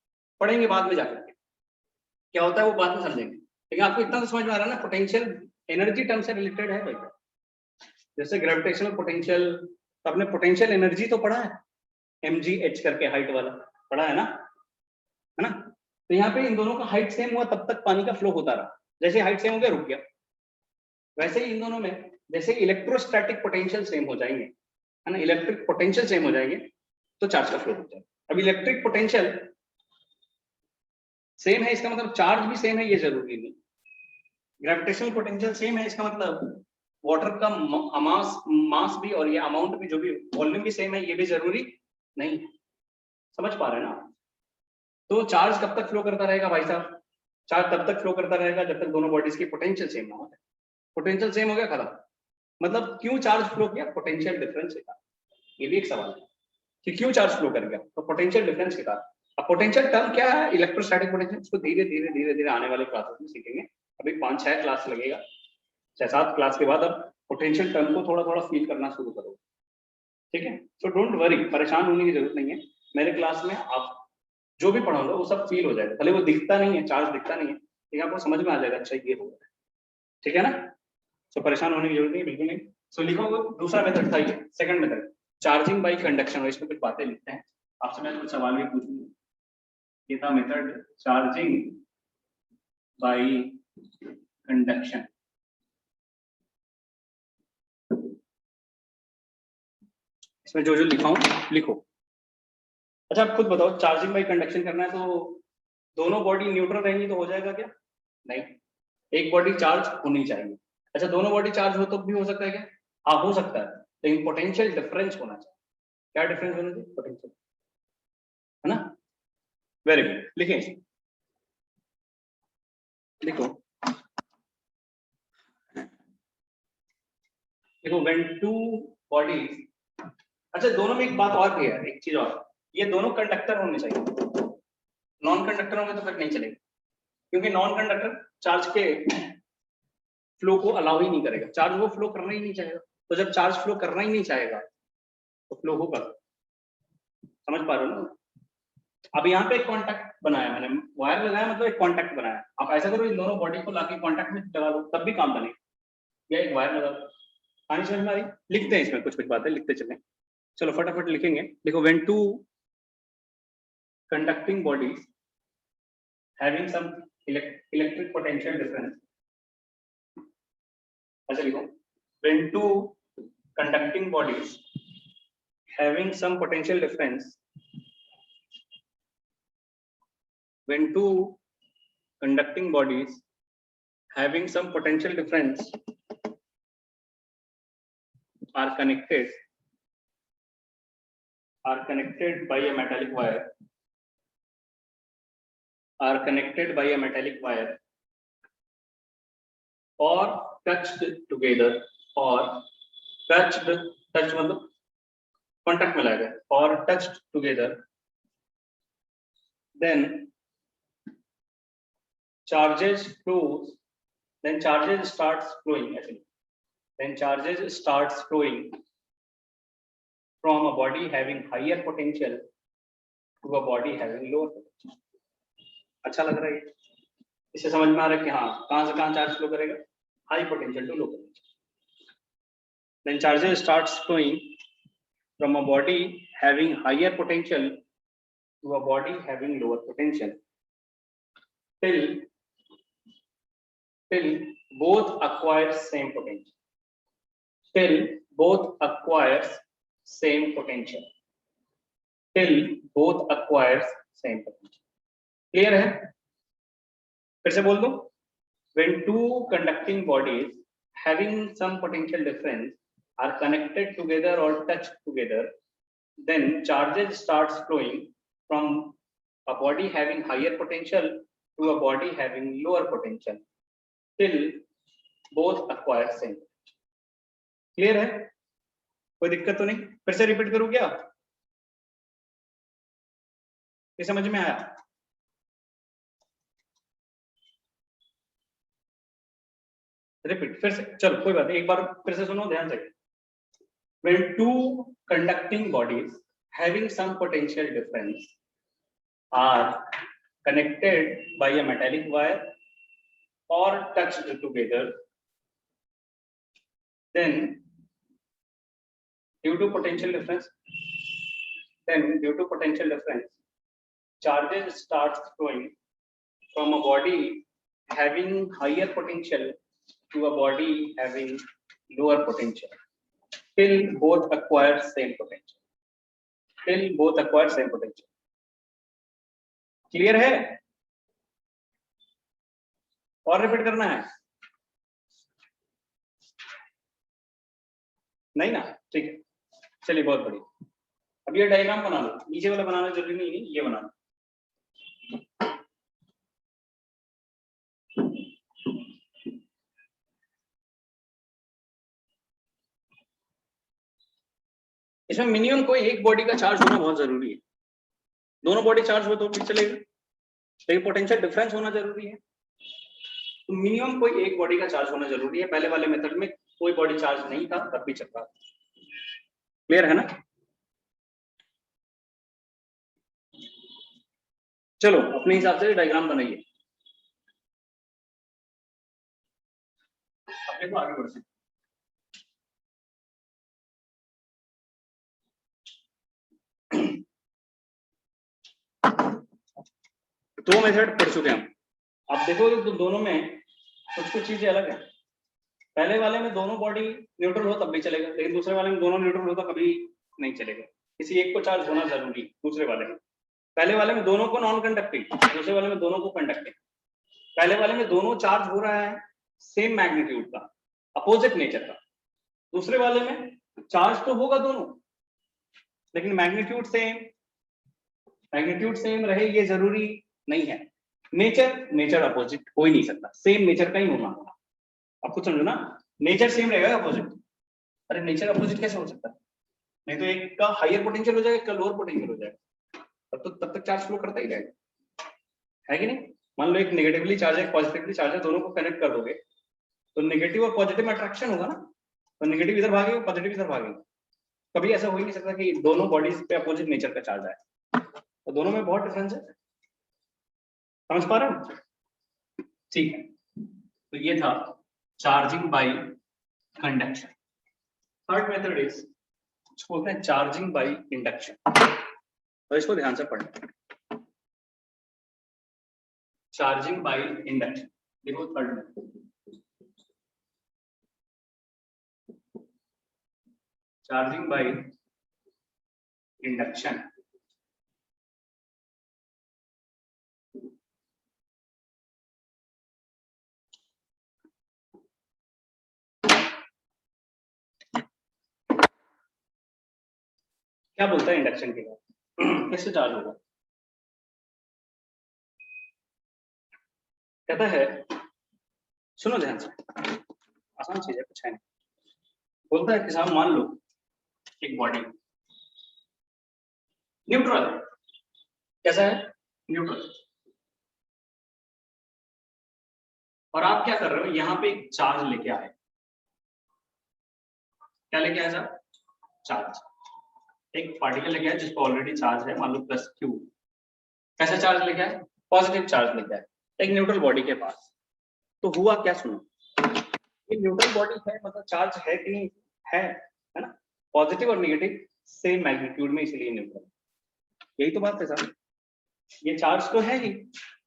पढ़ेंगे बाद में जाकर के क्या होता है, वो बाद में समझेंगे, लेकिन आपको इतना तो समझ में आ रहा है ना, पोटेंशियल एनर्जी टर्म से रिलेटेड है भाई। जैसे ग्रेविटेशनल पोटेंशियल, तो आपने पोटेंशियल एनर्जी तो पढ़ा है, mgh करके हाइट वाला पढ़ा है ना? तो यहाँ पे इन दोनों का हाइट सेम हुआ तब तक पानी का फ्लो होता रहा, जैसे हाइट सेम हो गया रुक गया। वैसे ही इन दोनों में जैसे इलेक्ट्रोस्टैटिक पोटेंशियल सेम हो जाएंगे, है ना, इलेक्ट्रिक पोटेंशियल सेम हो जाएंगे तो चार्ज का फ्लो हो जाएगा। अब इलेक्ट्रिक पोटेंशियल सेम है इसका मतलब चार्ज भी सेम है ये जरूरी नहीं। ग्रेविटेशनल पोटेंशियल सेम है इसका मतलब वाटर का मास भी और ये अमाउंट भी, जो भी वॉल्यूम भी सेम है, ये भी जरूरी नहीं। समझ पा रहे हैं ना? तो चार्ज कब तक फ्लो करता रहेगा भाई साहब? चार्ज तब तक फ्लो करता रहेगा जब तक दोनों बॉडीज की पोटेंशियल सेम ना हो जाए। पोटेंशियल सेम हो गया, खत्म। मतलब क्यों चार्ज फ्लो किया? पोटेंशियल डिफरेंस के कारण। ये भी एक सवाल है कि क्यों चार्ज फ्लो कर गया, तो पोटेंशियल डिफरेंस के कारण। अब पोटेंशियल टर्म क्या है? Electrostatic potential. इसको धीरे धीरे धीरे धीरे आने वाले क्लासेस में सीखेंगे। अभी 5-6 क्लास लगेगा, 6-7 क्लास के बाद अब पोटेंशियल टर्म को थोड़ा थोड़ा फील करना शुरू करो, ठीक है? सो डोंट वरी, परेशान होने की जरूरत नहीं है। मेरे क्लास में आप जो भी पढ़ाऊंगा वो सब फील हो जाएगा, भले वो दिखता नहीं है, चार्ज दिखता नहीं है, लेकिन आपको समझ में आ जाएगा अच्छा ये हो रहा है, ठीक है ना? सो परेशान होने की जरूरत नहीं, बिल्कुल नहीं। सो लिखो, दूसरा मेथड था ये, second method charging bye conduction. इसमें कुछ बातें लिखते हैं, आपसे मैं कुछ सवाल भी पूछूंगा। ये था मेथड चार्जिंग बाय कंडक्शन। इसमें जो जो लिखा हूं लिखो। अच्छा आप खुद बताओ, चार्जिंग बाय कंडक्शन करना है तो दोनों बॉडी न्यूट्रल रहेंगी तो हो जाएगा क्या? नहीं, एक बॉडी चार्ज होनी चाहिए। अच्छा दोनों बॉडी चार्ज हो तो भी हो सकता है क्या? हाँ हो सकता है, लेकिन पोटेंशियल डिफरेंस होना चाहिए। क्या डिफरेंस होना चाहिए? पोटेंशियल, है ना? वेरी गुड, लिखें, लिखो। देखो व्हेन टू बॉडीज, अच्छा दोनों में एक बात और भी है, एक चीज और, ये दोनों कंडक्टर होने चाहिए। नॉन कंडक्टर होंगे तो फिर नहीं चलेगा, क्योंकि नॉन कंडक्टर चार्ज के फ्लो को अलाउ ही नहीं करेगा, चार्ज वो फ्लो करना ही नहीं चाहेगा। तो जब चार्ज फ्लो करना ही नहीं चाहेगा तो फ्लो होगा। समझ पा रहे हो ना? अब यहाँ पे एक कॉन्टैक्ट बनाया मैंने, वायर लगाया मतलब एक कॉन्टैक्ट बनाया। आप ऐसा करो, इन दोनों बॉडी को लाके कॉन्टैक्ट में लगा दो, तब भी काम बनेगा। या एक वायर लगा दो। पानी समझ में आ रही? लिखते हैं इसमें कुछ कुछ बातें, लिखते चलें। चलो फटाफट लिखेंगे। देखो when two conducting bodies having some electric potential difference, ऐसे लिखो, when two conducting bodies having some potential difference, when two conducting bodies having some potential difference are connected by a metallic wire, are connected by a metallic wire or touched together, or touch मतलब contact में लाएगा, or touched together, then charges starts flowing actually. Then charges starts flowing from a body having higher potential to a body having lower potential. अच्छा लग रहा है? इससे समझ में आ रहा है कि हाँ कहाँ से कहाँ चार्ज फ्लो करेगा? high potential to low potential. Then charges starts flowing from a body having higher potential to a body having lower potential till both acquire same potential. Till both acquires same potential. Till both acquires same potential. Clear है? फिर से बोल दो. When two conducting bodies having some potential difference are connected together or touched together, then charges starts flowing from a body having higher potential to a body having lower potential till both acquire same potential. Clear है? कोई दिक्कत तो नहीं? फिर से repeat करूं क्या? ये समझ में आया? रिपीट फिर से, चलो कोई बात नहीं, एक बार फिर से सुनो ध्यान से. When two conducting bodies having some potential difference are connected by a metallic wire or touched together, then due to potential difference, charges starts flowing from a body having higher potential to a body having lower potential till both acquire same potential. Clear है? और repeat करना है? नहीं ना? ठीक है, चलिए बहुत बढ़िया. अब ये डायग्राम बना लो. नीचे वाला बनाना जरूरी नहीं है, ये बनाना. इसमें मिनिमम कोई एक बॉडी का चार्ज होना बहुत जरूरी है. दोनों बॉडी चार्ज हो तो फिर चलेगा, लेकिन पोटेंशियल डिफरेंस होना जरूरी है. तो मिनिमम कोई एक बॉडी का चार्ज होना जरूरी है. पहले वाले मेथड में कोई बॉडी चार्ज नहीं था, तब भी चलता. क्लियर है ना? चलो अपने हिसाब से डायग्राम बनाइए. अब देखो आगे बढ़ सकते. दो मेथड पढ़ चुके हम. अब देखो तो दोनों में कुछ चीजें अलग है. पहले वाले में दोनों बॉडी न्यूट्रल हो तब भी चलेगा, लेकिन दूसरे वाले में दोनों न्यूट्रल हो तो कभी नहीं चलेगा. किसी एक को चार्ज होना जरूरी. दूसरे वाले में, पहले वाले में दोनों को नॉन कंडक्टिंग, दूसरे वाले में दोनों को कंडक्टिंग. पहले वाले में दोनों चार्ज हो रहा है सेम मैग्नीट्यूड का, अपोजिट नेचर का. दूसरे वाले में चार्ज तो होगा दोनों, लेकिन मैग्नीट्यूड सेम रहे ये जरूरी नहीं है. नेचर अपोजिट हो ही नहीं सकता, सेम नेचर का ही होना होगा. आप कुछ समझो ना, नेचर सेम रहेगा अपोजिट. अरे नेचर अपोजिट कैसे हो सकता है? नहीं तो एक का हायर पोटेंशियल हो जाएगा, एक का लोअर पोटेंशियल हो जाएगा. तब तक चार्ज फ्लो करता ही रहेगा, है कि नहीं? मान लो एक नेगेटिवली चार्ज है, पॉजिटिवली चार्ज है, दोनों को कनेक्ट कर दोगे तो नेगेटिव और पॉजिटिव में अट्रैक्शन होगा ना. तो नेगेटिव इधर भागेगा, पॉजिटिव इधर भागेगा. कभी ऐसा हो ही नहीं सकता कि दोनों बॉडीज पे अपोजिट नेचर का चार्ज आए. तो दोनों में बहुत डिफरेंस है. समझ पा रहे हो? ठीक है, तो ये था charging by conduction. Third method is बोलते हैं चार्जिंग बाय इंडक्शन. तो इसको ध्यान से पढ़ना. Charging by induction. देखो third method charging by induction. क्या बोलता है इंडक्शन के बाद? कैसे चार्ज होगा? कहता है, सुनो ध्यान से, आसान चीज है, कुछ है नहीं. बोलता है कि साहब मान लो एक बॉडी न्यूट्रल है. कैसा है? न्यूट्रल. और आप क्या कर रहे हो, यहाँ पे एक चार्ज लेके आए. क्या लेके आए साहब? चार्ज. एक पार्टिकल लेके आए जिसको ऑलरेडी चार्ज है, मान लो +q. कैसा चार्ज लेके आए? पॉजिटिव चार्ज लेके आए एक न्यूट्रल बॉडी के पास. तो हुआ क्या? सुनो, ये न्यूट्रल बॉडी है, मतलब चार्ज है कि नहीं है ना, पॉजिटिव और नेगेटिव सेम मैग्नीट्यूड में, इसलिए न्यूट्रल। यही तो बात है सर, ये चार्ज तो है ही,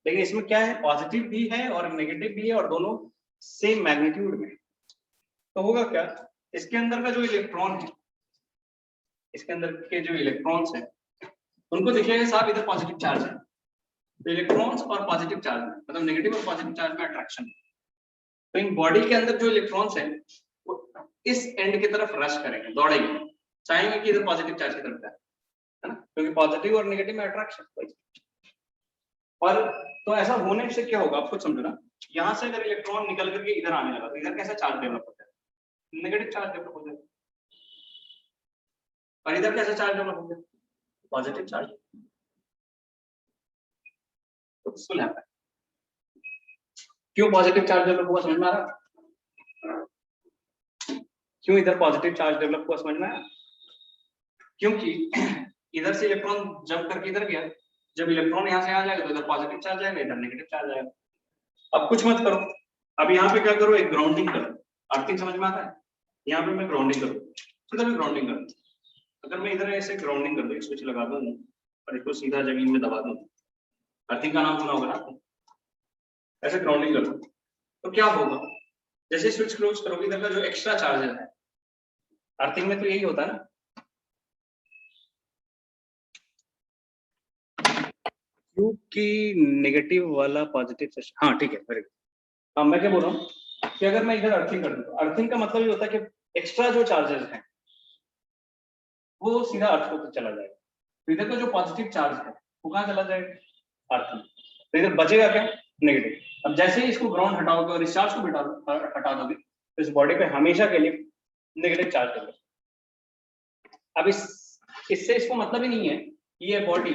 लेकिन इसमें क्या है, पॉजिटिव भी है और नेगेटिव भी है, और दोनों सेम मैग्नीट्यूड में। तो होगा क्या, इसके अंदर का जो इलेक्ट्रॉन है, इसके अंदर के जो इलेक्ट्रॉन्स हैं, उनको देखिएगा साहब, इधर पॉजिटिव चार्ज है, तो इलेक्ट्रॉन्स और पॉजिटिव चार्ज में, मतलब नेगेटिव और पॉजिटिव चार्ज में अट्रैक्शन। तो इन बॉडी के अंदर जो इलेक्ट्रॉन्स हैं वो इस एंड की तरफ रश करेंगे, दौड़ेंगे, चाहेंगे कि इधर पॉजिटिव चार्ज की तरफ जाए, है ना, क्योंकि पॉजिटिव और नेगेटिव में अट्रैक्शन। और तो ऐसा होने से क्या होगा, आप खुद समझो ना, यहाँ से अगर इलेक्ट्रॉन निकल करके इधर आने लगा तो इधर कैसा चार्ज डेवलप होता है, नेगेटिव चार्ज डेवलप हो जाएगा, और इधर कैसा चार्ज डेवलप हो जाएगा, पॉजिटिव चार्ज। तो फुल है, क्यों पॉजिटिव चार्ज डेवलप हुआ, समझ में आ रहा, क्यों इधर पॉजिटिव चार्ज डेवलप हुआ, समझ में आया, क्योंकि इधर से इलेक्ट्रॉन जंप करके इधर गया, जब इलेक्ट्रॉन यहाँ से आ जाएगा तो इधर पॉजिटिव चार्ज आएगा, इधर नेगेटिव चार्ज आएगा। अब कुछ मत करो, अब यहाँ पे क्या करो, एक ग्राउंडिंग करो, अर्थिंग समझ में आता है, यहाँ पे मैं ग्राउंडिंग करूँ, इधर मैं ग्राउंडिंग करूँ, अगर मैं इधर ऐसे ग्राउंडिंग कर दूँ, स्विच लगा दूँ और इसको सीधा जमीन में दबा दूँ, अर्थिंग का नाम सुना होगा ना, ऐसे ग्राउंडिंग कर दूँ, तो क्या होगा, जैसे स्विच क्लोज करोगे, इधर का जो एक्स्ट्रा चार्ज है, अर्थिंग में तो यही होता है ना, क्योंकि नेगेटिव वाला पॉजिटिव से, हाँ ठीक है, वेरी गुड। हाँ, मैं क्या बोल रहा हूँ कि अगर मैं इधर अर्थिंग कर दूँ, तो अर्थिंग का मतलब ये होता है कि एक्स्ट्रा जो चार्जेस हैं वो सीधा अर्थ को चला जाएगा, तो इधर का जो पॉजिटिव चार्ज है वो कहाँ चला जाएगा, अर्थ में, तो इधर बचेगा क्या, नेगेटिव। अब जैसे ही इसको ग्राउंड हटाओगे और इस चार्ज को हटा दोगे, तो इस बॉडी पे हमेशा के लिए नेगेटिव चार्ज होगा। अब इससे इसको मतलब ही नहीं है कि ये बॉडी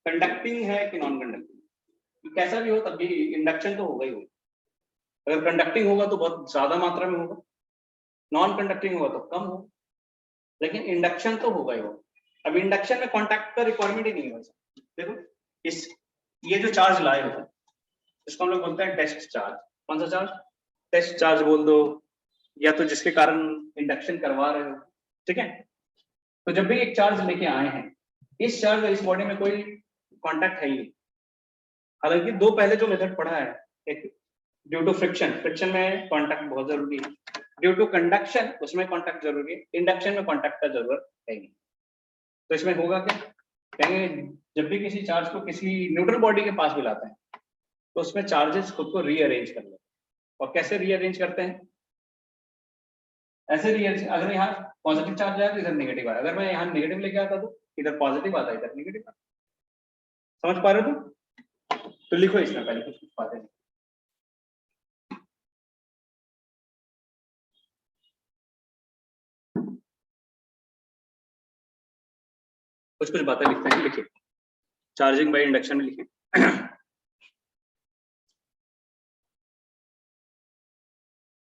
कंडक्टिंग है कि नॉन कंडक्टिंग, कैसा भी हो तब भी इंडक्शन तो होगा ही होगा। अगर कंडक्टिंग होगा तो बहुत ज्यादा मात्रा में होगा, नॉन कंडक्टिंग होगा तो कम होगा, लेकिन इंडक्शन तो होगा ही होगा। अब इंडक्शन में कॉन्टैक्ट का रिक्वायरमेंट ही नहीं है। देखो इस ये जो चार्ज लाए होता है इसको हम लोग बोलते हैं टेस्ट चार्ज। कौन सा चार्ज, टेस्ट चार्ज बोल दो, या तो जिसके कारण इंडक्शन करवा रहे हो, ठीक है। तो जब भी एक चार्ज लेके आए हैं, इस चार्ज और इस बॉडी में कोई कॉन्टैक्ट है ही नहीं। हालांकि दो पहले जो मेथड पढ़ा है, एक ड्यू टू फ्रिक्शन, फ्रिक्शन में कॉन्टैक्ट बहुत जरूरी है, ड्यू टू कंडक्शन उसमें कॉन्टैक्ट जरूरी है, इंडक्शन में कॉन्टैक्ट का जरूरत है नहीं। तो इसमें होगा क्या, कहेंगे जब भी किसी चार्ज को किसी न्यूट्रल बॉडी के पास बुलाते हैं तो उसमें चार्जेस खुद को रीअरेंज कर लेते हैं। और कैसे रीअरेंज करते हैं, ऐसे रीअरेंज, अगर यहाँ पॉजिटिव चार्ज आया तो इधर नेगेटिव आया, अगर मैं यहाँ नेगेटिव लेके आता तो इधर पॉजिटिव आता, इधर नेगेटिव आता। समझ पा रहे हो? तो लिखो इसमें पहले कुछ बातें, कुछ बातें लिखते हैं, लिखिए चार्जिंग बाय इंडक्शन में लिखिए।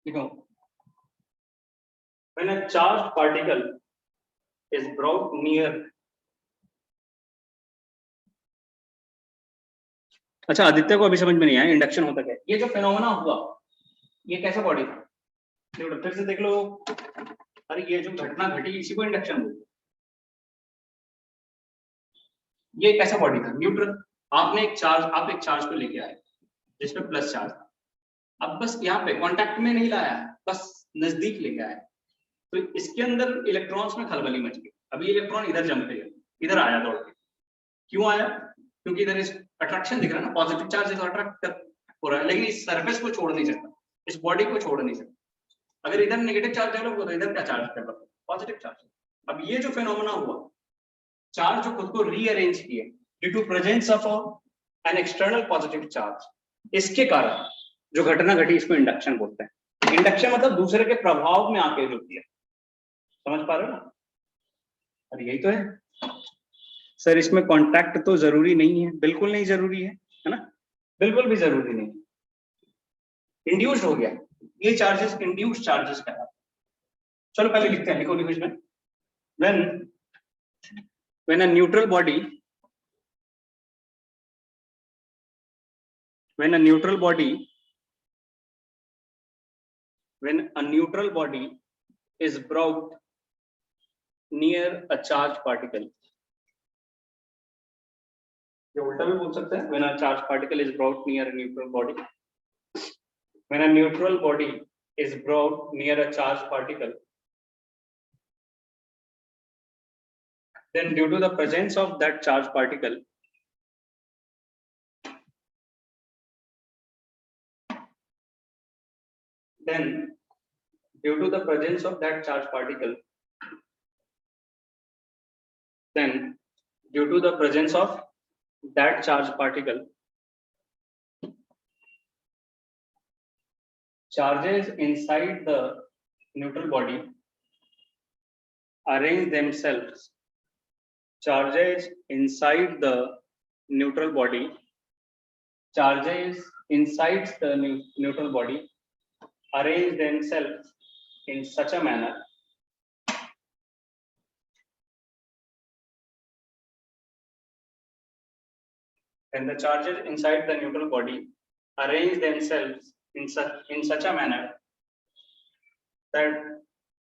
देखो, when a charged particle is brought near, अच्छा आदित्य को अभी समझ में नहीं आया इंडक्शन होता क्या, ये जो फिनोमेना हुआ ये कैसा बॉडी था, फिर से देख लो। अरे ये जो घटना घटी इसी को इंडक्शन बोलते, ये कैसा बॉडी था, न्यूट्रल। आप एक चार्ज को लेके आए जिसमें प्लस चार्ज था, अब बस यहाँ पे कांटेक्ट में नहीं लाया, बस नजदीक लेके आया, तो इसके अंदर इलेक्ट्रॉन्स में खलबली मच गई। अभी इलेक्ट्रॉन इधर जंप गया, इधर आया दौड़ के, क्यों आया, क्योंकि इधर इस अट्रैक्शन दिख रहा है ना, पॉजिटिव चार्ज इधर अट्रैक्ट हो रहा है, लेकिन इस सरफेस को छोड़ नहीं सकता, इस बॉडी को छोड़ नहीं सकता। अगर इधर नेगेटिव चार्ज डेवलप होता है, इधर क्या चार्ज डेवलप, पॉजिटिव चार्ज। अब ये जो फिनोमेना हुआ, चार्ज जो खुद को रीअरेंज किए due to presence of an external positive charge, इसके कारण जो घटना घटी इसको इंडक्शन बोलते हैं। इंडक्शन मतलब दूसरे के प्रभाव में आके जो किया, समझ पा रहे हो ना? अरे यही तो है सर, इसमें कांटेक्ट तो जरूरी नहीं है, बिल्कुल नहीं जरूरी है ना, बिल्कुल भी जरूरी नहीं। इंड्यूस्ड हो गया, ये चार्जेस इंड्यूस्ड चार्जेस कहलाते हैं। चलो पहले लिखते हैं, लिखो लिखो इसमें, when a neutral body when a neutral body is brought near a charged particle. ये उल्टा भी बोल सकते हैं, when a charged particle is brought near a neutral body. When a neutral body is brought near a charged particle, then due to the presence of that charged particle, then due to the presence of that charged particle, then due to the presence of that charged particle, charges inside the neutral body arrange themselves. Charges inside the neutral body, charges inside the neutral body arrange themselves in such a manner and the charges inside the neutral body arrange themselves in such a manner that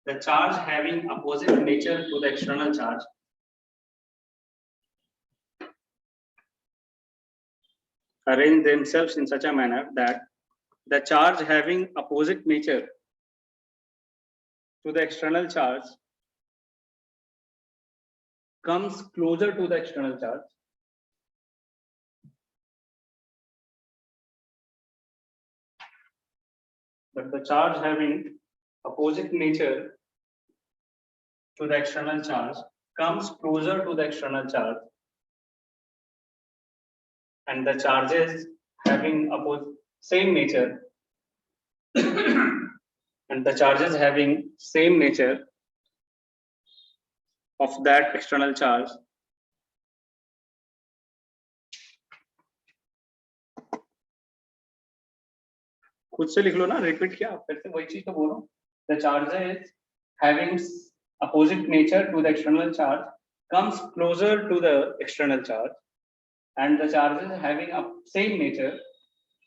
the charge having opposite nature to the external charge arrange themselves in such a manner that the charge having opposite nature to the external charge comes closer to the external charge but the charge having opposite nature to the external charge comes closer to the external charge and the charges having same nature and the charges having same nature of that external charge खुद से लिख लो ना, repeat किया फिर से वही चीज तो बोलो. The charges having opposite nature to the external charge comes closer to the external charge and the charges having a same nature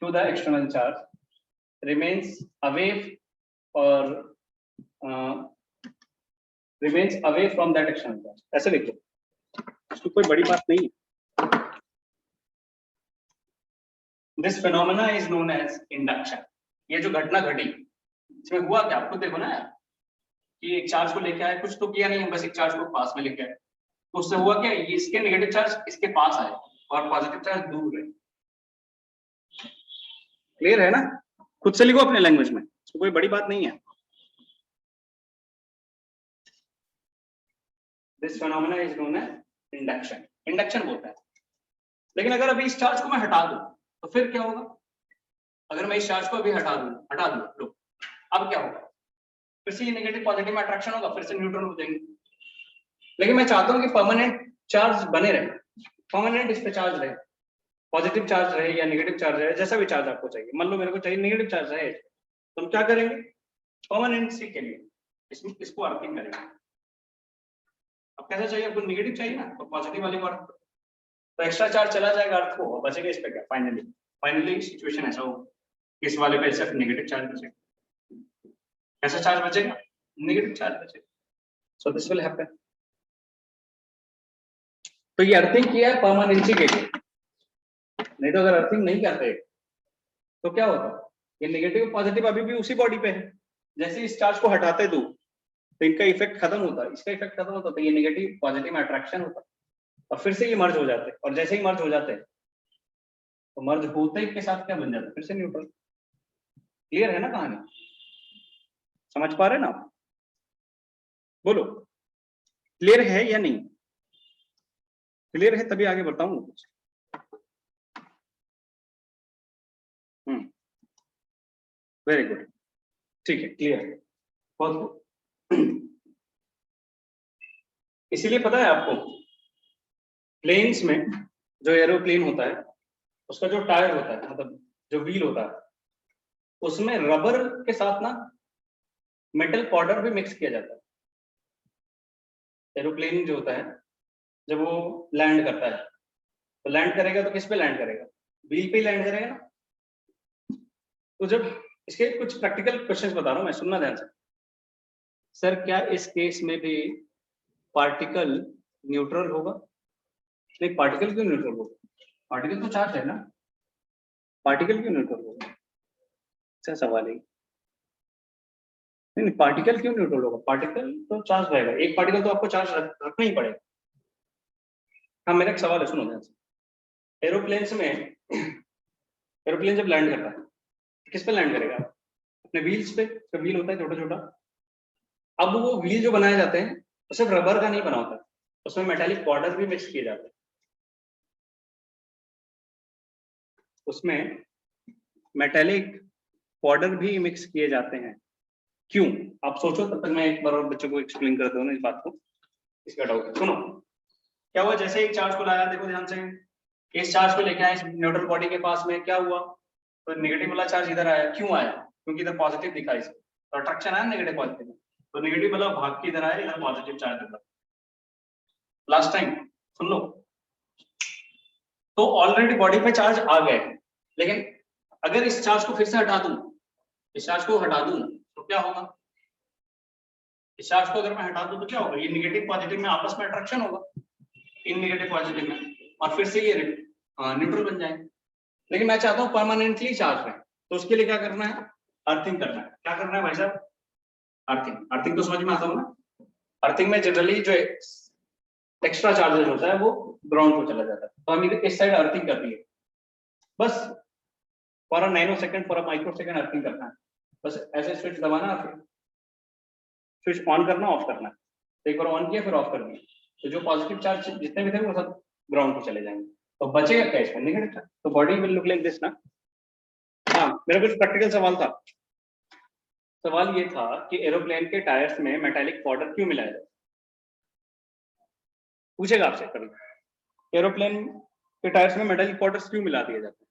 to the external charge remains away or remains away from that external charge. ऐसे लिख लो, इसको कोई बड़ी बात नहीं. This phenomena is known as induction. ये जो घटना घटी इसमें हुआ क्या, आपको देखो ना यार कि एक चार्ज को लेके आए, कुछ तो किया नहीं, बस एक चार्ज को पास में लेके आए, तो उससे हुआ क्या, ये इसके नेगेटिव चार्ज इसके पास आए और पॉजिटिव चार्ज दूर रहे. क्लियर है ना? खुद से लिखो अपने लैंग्वेज में, इसको कोई बड़ी बात नहीं है. This phenomena is known as induction. Induction बोलता है. लेकिन अगर अभी इस चार्ज को मैं हटा दूं तो फिर क्या होगा? अगर मैं इस चार्ज को अभी हटा दूं लो, अब क्या होगा? फिर से ये नेगेटिव पॉजिटिव में अट्रैक्शन होगा, फिर से न्यूट्रल हो जाएंगे. लेकिन मैं चाहता हूं कि परमानेंट चार्ज बने रहे, परमानेंट इस पे चार्ज रहे, पॉजिटिव चार्ज रहे या नेगेटिव चार्ज रहे, जैसा भी चार्ज आपको चाहिए. मान लो मेरे को चाहिए नेगेटिव चार्ज रहे, तो हम क्या करेंगे? परमानेंसी के लिए इसको अर्थिंग करेंगे. अब कैसा चाहिए आपको? नेगेटिव चाहिए ना, तो पॉजिटिव वाले को अर्थ, तो एक्स्ट्रा चार्ज चला जाएगा अर्थ को और बचेगा इस पे क्या? फाइनली सिचुएशन ऐसा हो, इस वाले पे सिर्फ नेगेटिव चार्ज बचेगा. कैसा चार्ज बचेगा? नेगेटिव चार्ज बचेगा. So this will happen. तो ये अर्थिंग किया है परमानेंसी के लिए, नहीं तो अगर अर्थिंग नहीं करते तो क्या होता? ये नेगेटिव पॉजिटिव अभी भी उसी बॉडी पे है. जैसे इस चार्ज को हटाते दो तो इनका इफेक्ट खत्म होता है, इसका इफेक्ट खत्म होता है, तो ये नेगेटिव पॉजिटिव में अट्रैक्शन होता है और फिर से ये मर्ज हो जाते हैं. और जैसे ही मर्ज हो जाते हैं तो मर्ज होते ही के साथ क्या बन जाता है? फिर से न्यूट्रल. क्लियर है ना कहानी? समझ पा रहे हैं ना आप? बोलो, क्लियर है या नहीं? क्लियर है तभी आगे बताऊं. वेरी गुड, ठीक है, क्लियर है, बहुत गुड. इसीलिए पता है आपको, प्लेन्स में जो एरोप्लेन होता है उसका जो टायर होता है, मतलब जो व्हील होता है, उसमें रबर के साथ ना मेटल पाउडर भी मिक्स किया जाता है. एरोप्लेन जो होता है जब वो लैंड करता है तो लैंड करेगा तो किस पे लैंड करेगा? व्हील पे लैंड करेगा ना. तो जब इसके कुछ प्रैक्टिकल क्वेश्चंस बता रहा हूं मैं, सुनना ध्यान से। सर क्या इस केस में भी पार्टिकल न्यूट्रल होगा? नहीं, पार्टिकल क्यों न्यूट्रल होगा? पार्टिकल तो चार्ज है ना, पार्टिकल क्यों न्यूट्रल होगा? अच्छा सवाल है। नहीं, पार्टिकल क्यों न्यूट्रल होगा? पार्टिकल तो चार्ज रहेगा, एक पार्टिकल तो आपको चार्ज रखना ही पड़ेगा। हाँ, मेरा एक सवाल है, सुनो ध्यान से। एरोप्लेन्स में एरोप्लेन जब लैंड करता है किस पे लैंड करेगा? अपने व्हील्स पे। तो व्हील होता है छोटा छोटा। अब वो व्हील जो बनाए जाते हैं वो सिर्फ रबर का नहीं बना होता, उसमें मेटालिक पाउडर भी मिक्स किए जाते हैं। उसमें मेटालिक पाउडर भी मिक्स किए जाते हैं। क्यों? आप सोचो, तब तक मैं एक बार और बच्चों को एक्सप्लेन करता हूँ ना इस बात को, इसका डाउट है। सुनो, क्या हुआ, जैसे एक चार्ज को लाया, देखो ध्यान से, इस चार्ज को लेके आए इस न्यूट्रल बॉडी के पास में, क्या हुआ? तो नेगेटिव वाला चार्ज इधर आया। क्यों आया? क्योंकि इधर पॉजिटिव दिखा इसमें, तो अट्रैक्शन आया नेगेटिव पॉजिटिव में, तो नेगेटिव वाला भाग के इधर आया, इधर पॉजिटिव चार्ज होगा। लास्ट टाइम सुन लो, तो ऑलरेडी बॉडी पे चार्ज आ गए, लेकिन अगर इस चार्ज को फिर से हटा दूं, इस चार्ज को हटा दूं तो क्या होगा? इस चार्ज को अगर मैं हटा दूं तो क्या होगा? ये नेगेटिव पॉजिटिव में आपस में अट्रैक्शन होगा, इन नेगेटिव पॉजिटिव में, और फिर से ये न्यूट्रल बन जाएंगे। लेकिन मैं चाहता हूँ परमानेंटली चार्ज रहे, तो उसके लिए क्या करना है? अर्थिंग करना है। क्या करना है भाई साहब? अर्थिंग। अर्थिंग तो समझ में आता होगा ना। अर्थिंग में जनरली जो एक्स्ट्रा चार्जेस होता है वो ग्राउंड को चला जाता है, तो हम इस साइड अर्थिंग कर दिए, बस for a nano second, for a micro second earthing करना है। बस ऐसे स्विच दबाना, फिर स्विच ऑन करना, ऑफ करना। तो एक बार ऑन किया फिर ऑफ कर दिया, तो जो पॉजिटिव चार्ज जितने भी थे वो सब ग्राउंड को चले जाएंगे, तो बचेगा क्या इसमें? Negative charge. तो body will look like this ना। हाँ, मेरा कुछ प्रैक्टिकल सवाल था। सवाल ये था कि एरोप्लेन के टायर्स में मेटालिक पाउडर क्यों मिलाया जाए? पूछेगा आपसे कभी, एरोप्लेन के टायर्स में मेटालिक पाउडर क्यों मिला दिए जाते हैं?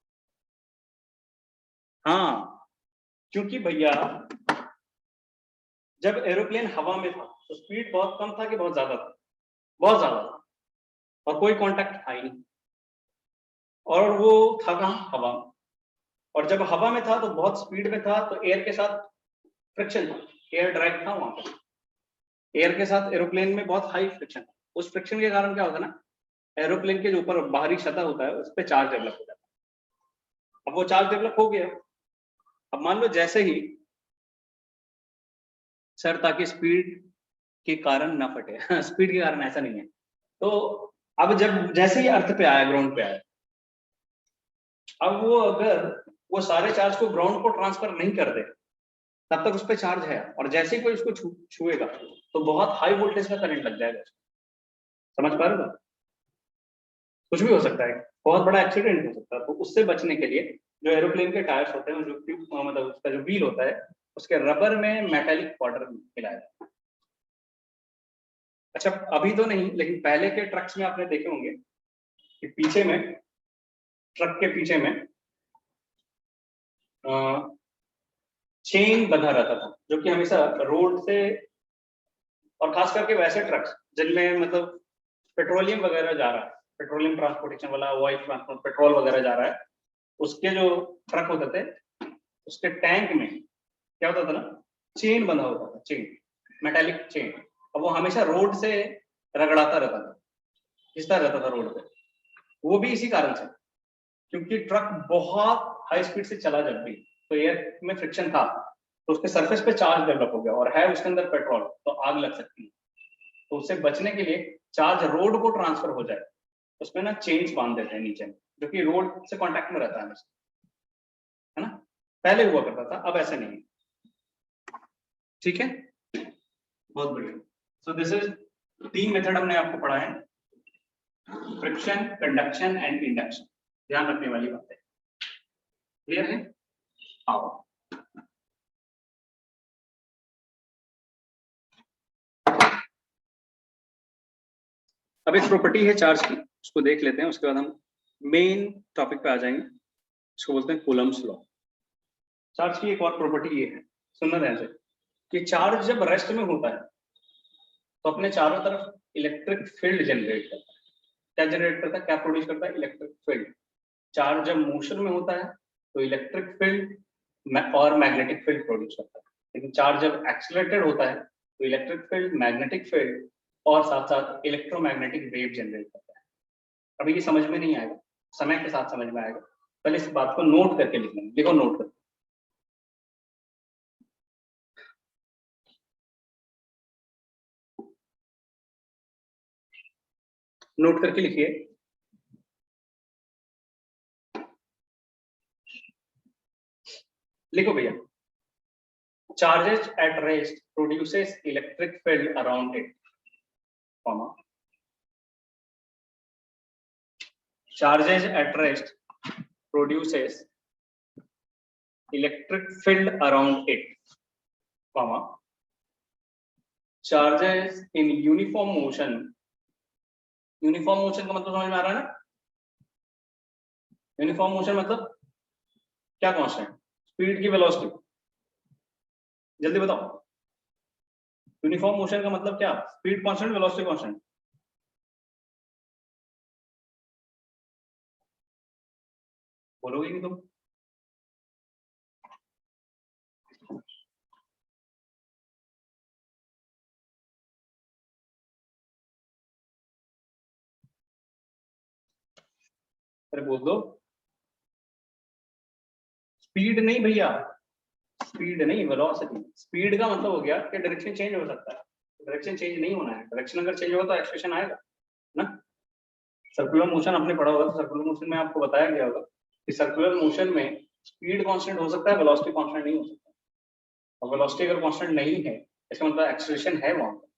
हाँ, क्योंकि भैया जब एरोप्लेन हवा में था तो स्पीड बहुत कम था कि बहुत ज्यादा था? बहुत ज्यादा था, और कोई कांटेक्ट था ही नहीं, और वो था कहाँ? हवा में। और जब हवा में था तो बहुत स्पीड में था, तो एयर के साथ फ्रिक्शन था, एयर ड्रैग था वहां पर। एयर के साथ एरोप्लेन में बहुत हाई फ्रिक्शन था। उस फ्रिक्शन के कारण क्या होता है ना, एरोप्लेन के जो ऊपर बाहरी सतह होता है उस पर चार्ज डेवलप हो जाता है। अब वो चार्ज डेवलप हो गया, अब मान लो जैसे ही, सर ताकि स्पीड के कारण ना फटे स्पीड के कारण ऐसा नहीं है। तो अब जब जैसे ही अर्थ पे आया, ग्राउंड पे आया, अब वो अगर वो सारे चार्ज को ग्राउंड को ट्रांसफर नहीं कर दे तब तक उस पर चार्ज है, और जैसे ही कोई उसको छुएगा तो बहुत हाई वोल्टेज का करंट लग जाएगा। समझ पा रहे हो? कुछ भी हो सकता है, बहुत बड़ा एक्सीडेंट हो सकता है। तो उससे बचने के लिए जो एरोप्लेन के टायर्स होते हैं, जो मतलब उसका जो व्हील होता है, उसके रबर में मेटालिक पाउडर मिलाया जाता है। अच्छा, अभी तो नहीं, लेकिन पहले के ट्रक्स में आपने देखे होंगे कि पीछे में, ट्रक के पीछे में चेन बंधा रहता था, जो कि हमेशा रोड से, और खास करके वैसे ट्रक्स जिनमें मतलब पेट्रोलियम वगैरह जा रहा है, पेट्रोलियम ट्रांसपोर्टेशन वाला, ऑयल ट्रांसपोर्ट, पेट्रोल वगैरह जा रहा है, उसके जो ट्रक होते थे उसके टैंक में क्या होता था ना, चेन बंधा होता था, चेन, मेटालिक चेन। अब वो हमेशा रोड से रगड़ाता रहता था, घिसता रहता था रोड पे। वो भी इसी कारण से, क्योंकि ट्रक बहुत हाई स्पीड से चला जब भी, तो एयर में फ्रिक्शन था, तो उसके सरफेस पे चार्ज डेवलप हो गया, और है उसके अंदर पेट्रोल, तो आग लग सकती है। तो उससे बचने के लिए चार्ज रोड को ट्रांसफर हो जाए, उसमें ना चेन्स बांध देते हैं नीचे में, जो कि रोड से कांटेक्ट में रहता है हमेशा, है ना। पहले हुआ करता था, अब ऐसा नहीं है। ठीक है, बहुत बढ़िया। सो दिस इज 3 मेथड हमने आपको पढ़ा है, फ्रिक्शन, कंडक्शन एंड इंडक्शन। ध्यान रखने वाली बात है, क्लियर है? आओ, अब एक प्रॉपर्टी है चार्ज की, उसको देख लेते हैं, उसके बाद हम मेन टॉपिक पे आ जाएंगे। इसको बोलते हैं कूलम्ब्स लॉ। चार्ज की एक और प्रॉपर्टी ये है, सुनना ध्यान से, कि चार्ज जब रेस्ट में होता है तो अपने चारों तरफ इलेक्ट्रिक फील्ड जनरेट करता है। क्या जनरेट करता है, क्या प्रोड्यूस करता है? Electric field. चार्ज जब मोशन में होता है तो इलेक्ट्रिक फील्ड और मैग्नेटिक फील्ड प्रोड्यूस करता है। लेकिन चार्ज जब एक्सेलरेटेड होता है तो इलेक्ट्रिक फील्ड, मैग्नेटिक फील्ड और साथ साथ इलेक्ट्रोमैग्नेटिक वेव जनरेट करता है। अभी ये समझ में नहीं आएगा, समय के साथ समझ में आएगा। पहले इस बात को नोट करके लिखना, लिखो नोट करके। नोट करके लिखिए। लिखो भैया, charges at rest produces electric field around it, comma, charges at rest produces electric field around it, comma, charges in uniform motion का मतलब समझ में आ रहा है ना? यूनिफॉर्म मोशन मतलब क्या कांस्टेंट? स्पीड की वेलोसिटी, जल्दी बताओ। यूनिफॉर्म मोशन का मतलब क्या? Speed constant, velocity constant. बोलोगे कि तुम? अरे बोल दो। स्पीड नहीं भैया, स्पीड नहीं, वेलोसिटी। स्पीड का मतलब हो गया कि डायरेक्शन चेंज हो सकता है, डायरेक्शन चेंज नहीं होना है। डायरेक्शन अगर चेंज होगा तो एक्सेलरेशन आएगा ना। सर्कुलर मोशन आपने पढ़ा होगा, तो सर्कुलर मोशन में आपको बताया गया होगा कि सर्कुलर मोशन में स्पीड कांस्टेंट हो सकता है, वेलोसिटी कांस्टेंट नहीं हो सकता। और वेलोसिटी अगर कांस्टेंट नहीं है, इसका मतलब एक्सेलरेशन है वहां पर,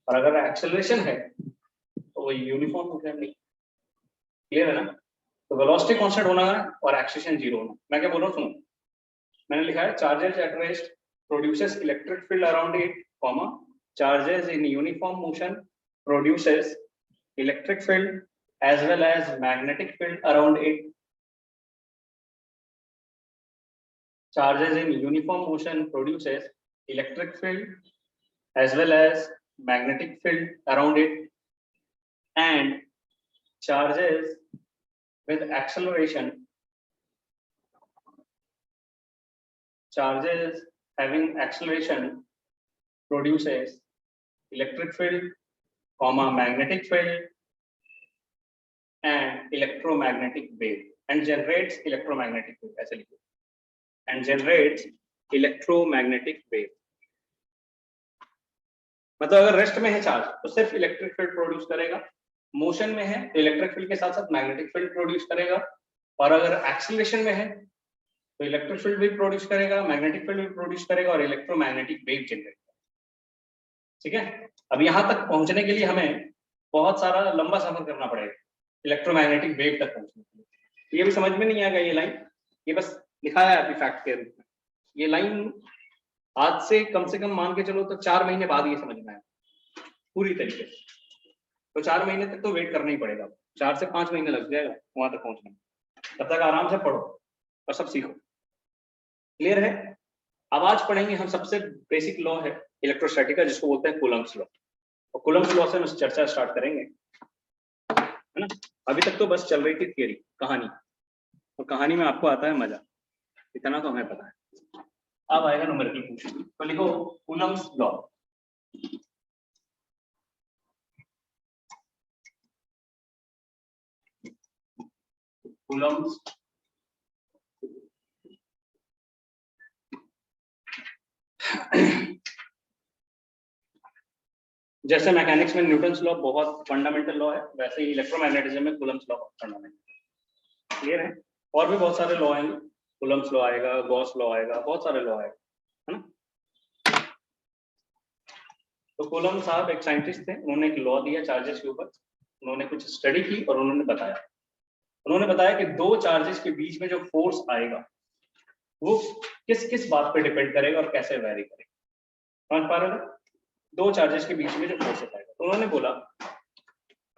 और अगर एक्सेलरेशन है तो वो यूनिफॉर्म मोशन नहीं। क्लियर है ना? तो वेलोसिटी कांस्टेंट होना है और एक्सेलरेशन जीरो होना। मैं क्या बोल रहा हूँ सुनो, मैंने लिखा है charges at rest produces electric field around it, comma, charges in uniform motion produces electric field as well as magnetic field around it. Charges in uniform motion produces electric field as well as magnetic field around it, and charges with acceleration, charges having acceleration produces electric field, comma, magnetic field and electromagnetic wave, and generates electromagnetic wave, ऐसे लिखो, and generates electromagnetic wave। मतलब अगर rest में है charge तो सिर्फ electric field produce करेगा, motion में है तो इलेक्ट्रिक फील्ड के साथ साथ मैग्नेटिक फील्ड प्रोड्यूस करेगा, और अगर एक्सीलरेशन में है तो इलेक्ट्रिक फील्ड भी प्रोड्यूस करेगा, मैग्नेटिक फील्ड भी प्रोड्यूस करेगा और इलेक्ट्रोमैग्नेटिक वेव जनरेट करेगा। ठीक है? अब यहां तक पहुंचने के लिए हमें बहुत सारा लंबा सफर करना पड़ेगा इलेक्ट्रोमैग्नेटिक वेव तक पहुंचने के लिए। ये भी समझ में नहीं आएगा ये लाइन, ये बस लिखा है अभी फैक्ट के रूप में। ये लाइन आज से कम मान के चलो तो 4 महीने बाद ये समझ में आएगा पूरी तरीके से। तो 4 महीने तक तो वेट करना ही पड़ेगा, 4 से 5 महीने लग जाएगा वहां तक पहुंचने में। तब तक आराम से पढ़ो और सब सीखो। क्लियर है? अब आज पढ़ेंगे हम सबसे बेसिक लॉ है इलेक्ट्रोस्टैटिक का, जिसको बोलते हैं कूलम्ब्स लॉ। और कूलम्ब्स लॉ से हम चर्चा स्टार्ट करेंगे, है ना? अभी तक तो बस चल रही थी थियरी, कहानी, और कहानी में आपको आता है मजा, इतना तो हमें पता है। अब आएगा न्यूमेरिकल क्वेश्चन, तो लिखो कूलम्ब्स लॉ। कूलम्ब्स जैसे मैकेनिक्स में न्यूटन्स लॉ बहुत फंडामेंटल लॉ है, वैसे ही इलेक्ट्रोमैग्नेटिज्म में कूलम्ब्स लॉ फंडामेंटल। क्लियर है? और भी बहुत सारे लॉ हैं, कूलम्ब्स लॉ आएगा, गॉस लॉ आएगा, बहुत सारे लॉ आएगा, है ना? तो कूलम्ब साहब एक साइंटिस्ट थे, उन्होंने एक लॉ दिया चार्जेस के ऊपर, उन्होंने कुछ स्टडी की और उन्होंने बताया कि दो चार्जेस के बीच में जो फोर्स आएगा वो किस किस बात पे डिपेंड करेगा और कैसे वेरी करेगा। समझ पा रहे हो? दो चार्जेस के बीच में जो फोर्स आएगा, तो उन्होंने बोला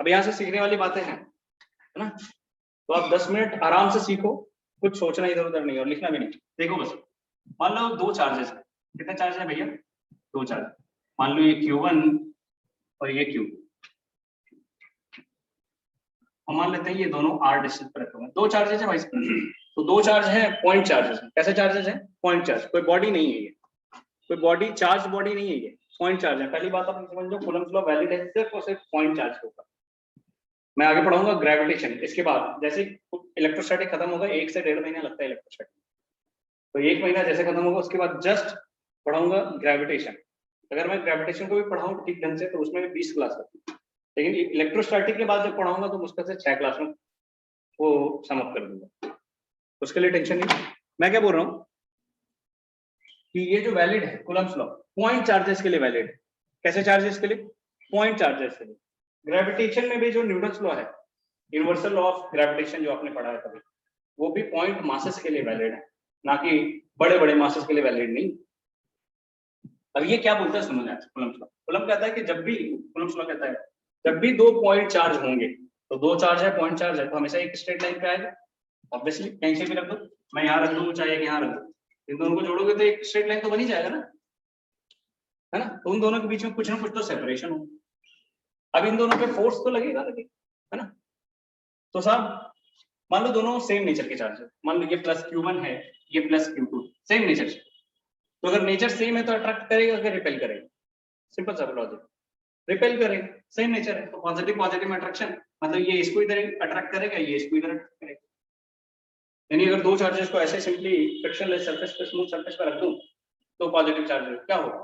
अब यहाँ से सीखने वाली बातें हैं, है ना? तो आप 10 मिनट आराम से सीखो, कुछ सोचना इधर उधर नहीं और लिखना भी नहीं। देखो बस, मान लो दो चार्जेस है, कितने चार्ज है भैया? दो चार्ज। मान लो ये Q1 और ये Q, हम मान लेते हैं ये दोनों r डिस्टेंस पर रखे हुए हैं। दो चार्जेस है भाई, तो दो चार्ज है, पॉइंट चार्जेस है। कैसे चार्जेस है? पॉइंट चार्ज, कोई बॉडी नहीं है ये, कोई बॉडी चार्ज बॉडी नहीं है ये, पॉइंट चार्ज है। पहली बात आप समझ लो, कूलम्ब्स लॉ वैलिड है सिर्फ और सिर्फ पॉइंट चार्ज के ऊपर। मैं आगे पढ़ाऊंगा ग्रेविटेशन, इसके बाद जैसे इलेक्ट्रोस्टैटिक खत्म होगा, 1 से 1.5 महीना लगता है इलेक्ट्रोस्टैटिक, तो 1 महीना जैसे खत्म होगा उसके बाद जस्ट पढ़ाऊंगा ग्रेविटेशन। अगर मैं ग्रेविटेशन को भी पढ़ाऊं ठीक ढंग से तो उसमें भी 20 क्लास लगती है, लेकिन इलेक्ट्रोस्टैटिक के बाद जब पढ़ाऊंगा तो मुश्किल से 6 क्लास में वो समअप कर दूंगा, उसके लिए टेंशन नहीं। मैं क्या बोल रहा हूँ कि ये जो वैलिड है कूलम्ब्स लॉ, पॉइंट चार्जेस के लिए वैलिड है। कैसे चार्जेस के लिए? पॉइंट चार्जेस के लिए। ग्रेविटेशन में भी जो न्यूटन्स लॉ है, यूनिवर्सल लॉ ऑफ ग्रेविटेशन जो आपने पढ़ा है कभी, वो भी पॉइंट मासेस के लिए वैलिड है, ना कि बड़े बड़े मासेस के लिए वैलिड नहीं। अब ये क्या बोलता है सुनो ना, कूलम्ब्स लॉ, कूलम्ब कहता है कि जब भी, कूलम्ब्स लॉ कहता है जब भी दो पॉइंट चार्ज होंगे, तो दो चार्ज है, पॉइंट चार्ज है, तो हमेशा एक स्ट्रेट लाइन पे आएगा। ऑब्वियसली कहीं से भी रख दो, मैं यहाँ रख दूँ चाहे यहाँ रख दूँ, इन दोनों को जोड़ोगे तो एक स्ट्रेट लाइन तो बन ही जाएगा ना, है ना? तो उन दोनों के बीच में कुछ ना कुछ तो सेपरेशन हो। अब इन दोनों पे फोर्स तो लगेगा, है ना? तो साहब मान लो दोनों सेम नेचर के चार्ज है, मान लो ये प्लस Q1 है, ये प्लस Q2, सेम नेचर से। तो अगर नेचर सेम है तो अट्रैक्ट करेगा कि रिपेल करेगा? सिंपल सा लॉजिक, रिपेल करेगा, सेम नेचर है। तो पॉजिटिव पॉजिटिव में अट्रैक्शन, मतलब ये इसको इधर अट्रैक्ट करेगा, ये इसको इधर अट्रैक्ट करेगा। यानी अगर दो चार्जेस को ऐसे सिंपली फ्रिक्शनलेस सरफेस पे, स्मूथ सरफेस पे रख दूं, तो पॉजिटिव चार्ज क्या होगा?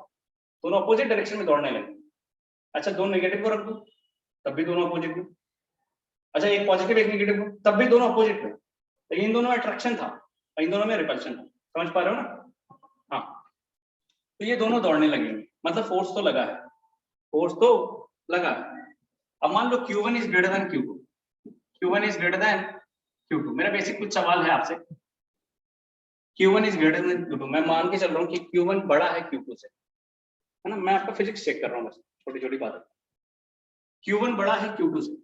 दोनों अपोजिट डायरेक्शन में दौड़ने लगे। अच्छा, दो नेगेटिव को रख दूं, तब भी दोनों अपोजिट में। अच्छा, एक पॉजिटिव एक नेगेटिव को, तब भी दोनों अपोजिट में। तो इन दोनों में अट्रैक्शन था और इन दोनों में रिपल्शन था। समझ पा रहे हो ना? हाँ, तो ये दोनों दौड़ने लगेंगे, मतलब फोर्स तो लगा है, फोर्स तो लगा है। अब मान लो Q1 is greater than Q2, Q1 is greater than Q2। मेरा बेसिक कुछ सवाल है आपसे, Q1 is greater than Q2, मैं मान के चल रहा हूँ कि Q1 बड़ा है Q2 से, है ना? मैं आपका फिजिक्स चेक कर रहा हूँ बस, छोटी छोटी बात है। Q1 बड़ा है Q2 से,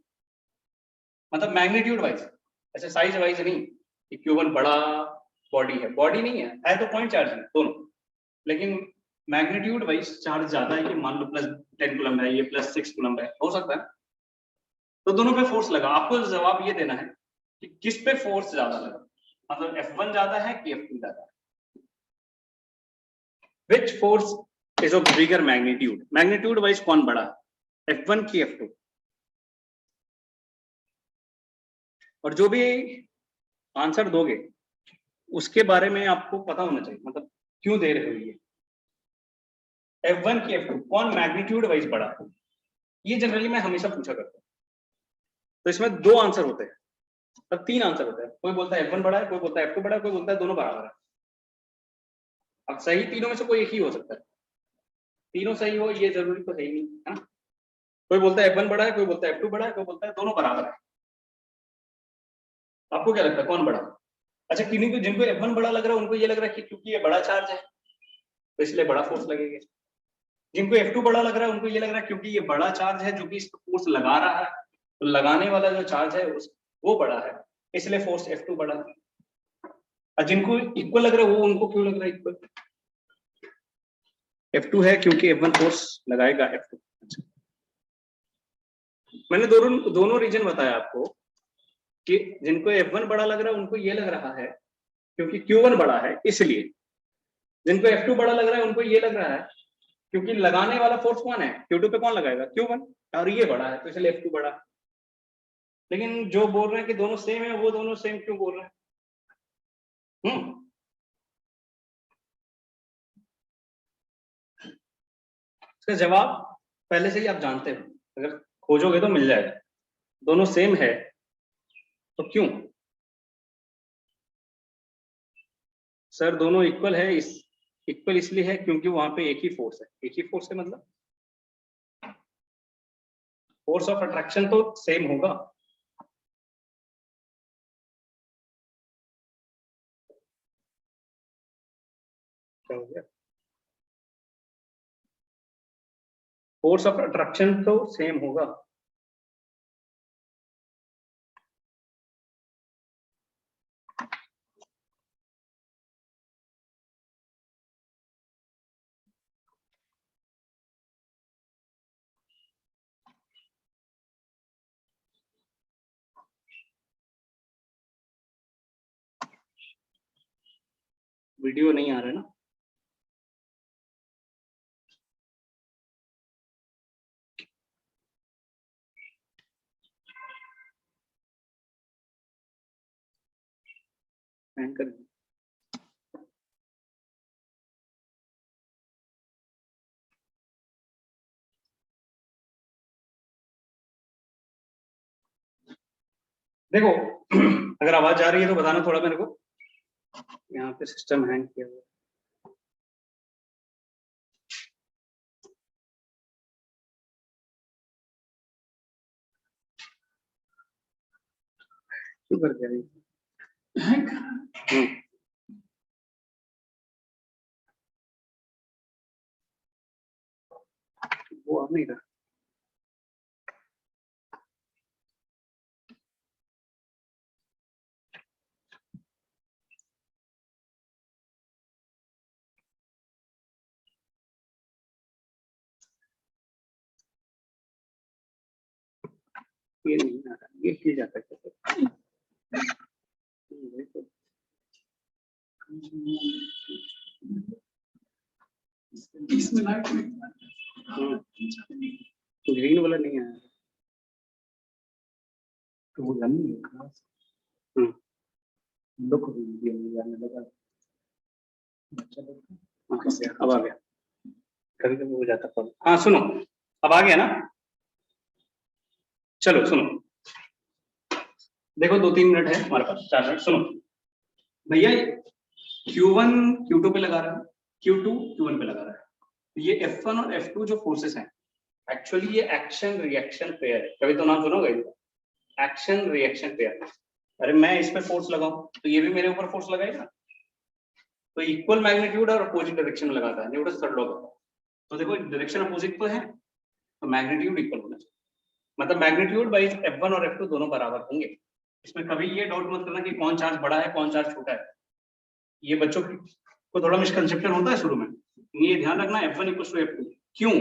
मतलब मैग्नीट्यूड वाइज, ऐसे साइज वाइज नहीं कि Q1 बड़ा बॉडी है, बॉडी नहीं है तो पॉइंट चार्ज है दोनों, लेकिन मैग्नीट्यूड वाइज चार्ज ज्यादा है कि मान लो प्लस 10 कूलम्ब है, ये प्लस 6 कूलम्ब है, हो सकता है। तो दोनों पे फोर्स लगा, आपको जवाब ये देना है कि किस पे फोर्स ज्यादा लगा, मतलब F1 ज्यादा है कि F2 ज्यादा है। Which force is of bigger magnitude? Magnitude wise कौन बड़ा है, F1 की F2? और जो भी आंसर दोगे उसके बारे में आपको पता होना चाहिए, मतलब क्यों दे रहे हो ये, F1 की F2 कौन मैग्नीट्यूड वाइज बड़ा है, ये जनरली मैं हमेशा पूछा करता हूँ। तो इसमें दो आंसर होते हैं, तब तीन आंसर होते हैं, कोई बोलता है F1 बड़ा है, कोई बोलता है F2 बड़ा है, कोई बोलता है दोनों बराबर है। अब सही तीनों में से कोई एक ही हो सकता है, तीनों सही हो ये जरूरी तो है ही नहीं, है ना? कोई बोलता है F1 बड़ा है, कोई बोलता है F2 बड़ा है, कोई बोलता है दोनों बराबर है। आपको क्या लगता है कौन बड़ा? अच्छा, किन्हीं को जिनको F1 बड़ा लग रहा है उनको ये लग रहा है कि क्योंकि ये बड़ा चार्ज है तो इसलिए बड़ा फोर्स लगेगा। जिनको F2 बड़ा लग रहा है उनको ये लग रहा है क्योंकि ये बड़ा चार्ज है जो कि इस पर फोर्स लगा रहा है, तो लगाने वाला जो चार्ज है वो बड़ा है, इसलिए फोर्स F2 बड़ा है। और जिनको इक्वल लग रहा है वो उनको क्यों लग रहा है इक्वल? F2 है क्योंकि F1 फोर्स लगाएगा F2। मैंने दोनों रीजन बताया आपको कि जिनको F1 बड़ा लग रहा है उनको ये लग रहा है क्योंकि Q1 बड़ा है इसलिए, जिनको F2 बड़ा लग रहा है उनको ये लग रहा है क्योंकि लगाने वाला फोर्स कौन है, Q2 पे कौन लगाएगा, Q1, और ये बड़ा है तो इसलिए F2 बड़ा। लेकिन जो बोल रहे हैं कि दोनों सेम है वो दोनों सेम क्यों बोल रहे हैं? इसका जवाब पहले से ही आप जानते हो, अगर खोजोगे तो मिल जाएगा। दोनों सेम है तो क्यों? सर दोनों इक्वल है, इक्वल इसलिए है क्योंकि वहां पे एक ही फोर्स है, एक ही फोर्स है मतलब फोर्स ऑफ अट्रैक्शन तो सेम होगा। क्या हो गया? फोर्स ऑफ अट्रैक्शन तो सेम होगा। वीडियो नहीं आ रहा है ना? एंकर देखो अगर आवाज आ रही है तो बताना थोड़ा मेरे को। यहाँ पे सिस्टम हैंग किया हुआ है। क्यों कर दिया ये? वो आ नहीं रहा। ये नहीं आ रहा, ये हिल जाता है कैसे? इसमें लाइट ग्रीन वाला नहीं आया तो वो रन नहीं होगा। लोग जाने लगा। अब आ गया, कभी कभी हो जाता है। हाँ सुनो, अब आ गया ना? चलो सुनो, देखो 2-3 मिनट है हमारे पास, 4 मिनट। सुनो भैया, Q1 Q2 पे लगा रहा है, Q2 Q1 पे लगा रहा है। ये F1 और F2 जो फोर्सेस हैं, एक्चुअली ये एक्शन रिएक्शन पेयर है। कभी तो नाम सुनोगे, एक्शन रिएक्शन पेयर। अरे मैं इस पे फोर्स लगाऊं तो ये भी मेरे ऊपर फोर्स लगाएगा, तो इक्वल मैग्नीट्यूड और अपोजिट डायरेक्शन में लगाता है, न्यूटन थर्ड लॉ का। तो देखो डायरेक्शन अपोजिट तो है, तो मैग्नीट्यूड इक्वल होना चाहिए। मतलब मैग्नीट्यूड बाई F1 और F2 दोनों बराबर होंगे। इसमें कभी ये डाउट मत करना कि कौन चार्ज बड़ा है कौन चार्ज छोटा है। ये बच्चों को थोड़ा मिसकंसेप्शन होता है शुरू में, ये ध्यान रखना F1 इक्वल टू F2। क्यों,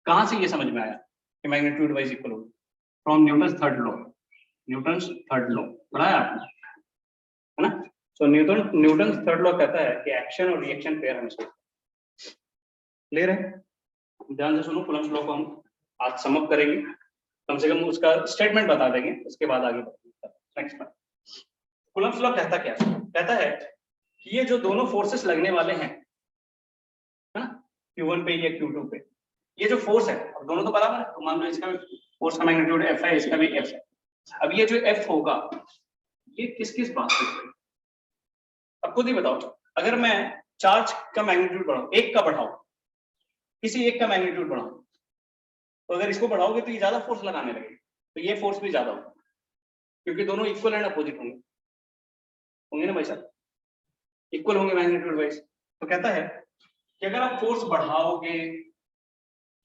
कहां से ये समझ में आया कि मैग्नीट्यूड वाइज इक्वल होगा? From Newton third law. Newton third law पढ़ा है आपने, है ना? तो न्यूटन थर्ड लॉ कहता है कि एक्शन और रिएक्शन पेयर हमेशा क्लियर है। ध्यान से सुनो, कूलम्ब्स लॉ को हम आज समअप करेंगे, कम से कम उसका स्टेटमेंट बता देंगे, उसके बाद आगे बढ़ेंगे। नेक्स्ट बात, कूलम्ब्स लॉ कहता क्या है? कहता है कि ये जो दोनों फोर्सेस लगने वाले हैं, है ना, Q1 पे या Q2 पे, ये जो फोर्स है, और दोनों तो बराबर है, तो मान लो इसका फोर्स का मैग्नीट्यूड F है, इसका भी F है। अब ये जो F होगा, ये किस किस बात पे? अब खुद ही बताओ, अगर मैं चार्ज का मैग्नीट्यूड बढ़ाऊं, एक का बढ़ाऊं, किसी एक का मैग्नीट्यूड बढ़ाऊं, तो अगर इसको बढ़ाओगे तो ये ज्यादा फोर्स लगाने लगेगा, तो ये फोर्स भी ज्यादा होगा, क्योंकि दोनों इक्वल एंड अपोजिट होंगे, होंगे ना भाई साहब? इक्वल होंगे मैग्नीट्यूड वाइज। तो कहता है कि अगर आप फोर्स बढ़ाओगे,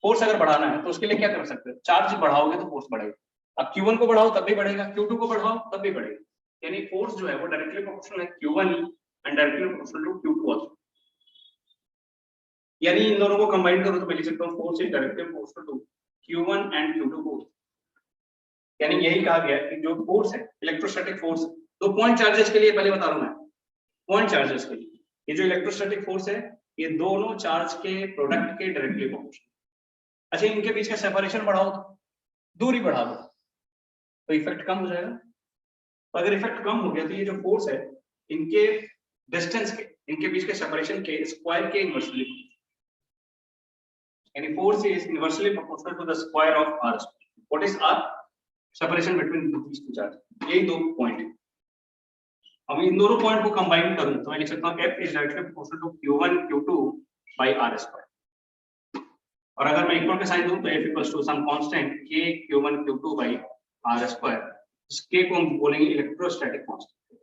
फोर्स अगर बढ़ाना है तो उसके लिए क्या कर सकते हो? चार्ज बढ़ाओगे तो फोर्स बढ़ेगा। अब Q1 को बढ़ाओ तब भी बढ़ेगा, Q2 को बढ़ाओ तब भी बढ़ेगा। यानी फोर्स जो है वो डायरेक्टली प्रोपोर्शनल है Q1 and directly proportional to Q2 also. यानी इन दोनों को कंबाइन करो तो मैं लिख सकता हूं force is directly proportional to Q1 and Q2 both. यानी यही कहा गया कि जो फोर्स है, इलेक्ट्रोस्टैटिक फोर्स, तो पॉइंट चार्जेस के लिए पहले बता रहा हूं मैं, पॉइंट चार्जेस के लिए ये जो इलेक्ट्रोस्टैटिक फोर्स है, ये दोनों चार्ज के प्रोडक्ट के डायरेक्टली प्रोपोर्शनल। अच्छा, इनके बीच का सेपरेशन बढ़ाओ, तो दूरी बढ़ा दो, तो इफेक्ट कम हो जाएगा। तो अगर इफेक्ट कम हो गया तो ये जो फोर्स है, इनके डिस्टेंस के, इनके बीच के सेपरेशन के स्क्वायर के इनवर्सली, यानी force is inversely proportional to the square of r। What is r? Separation between these two charge. यही दो पॉइंट है। अब इन दोनों पॉइंट को कंबाइन करूं तो मैं लिख सकता हूं f is directly proportional to q1 q2 by r square. और अगर मैं इक्वल के साइन दूं तो f equals to some constant k q1 q2 by r square. इस k को हम बोलेंगे electrostatic constant.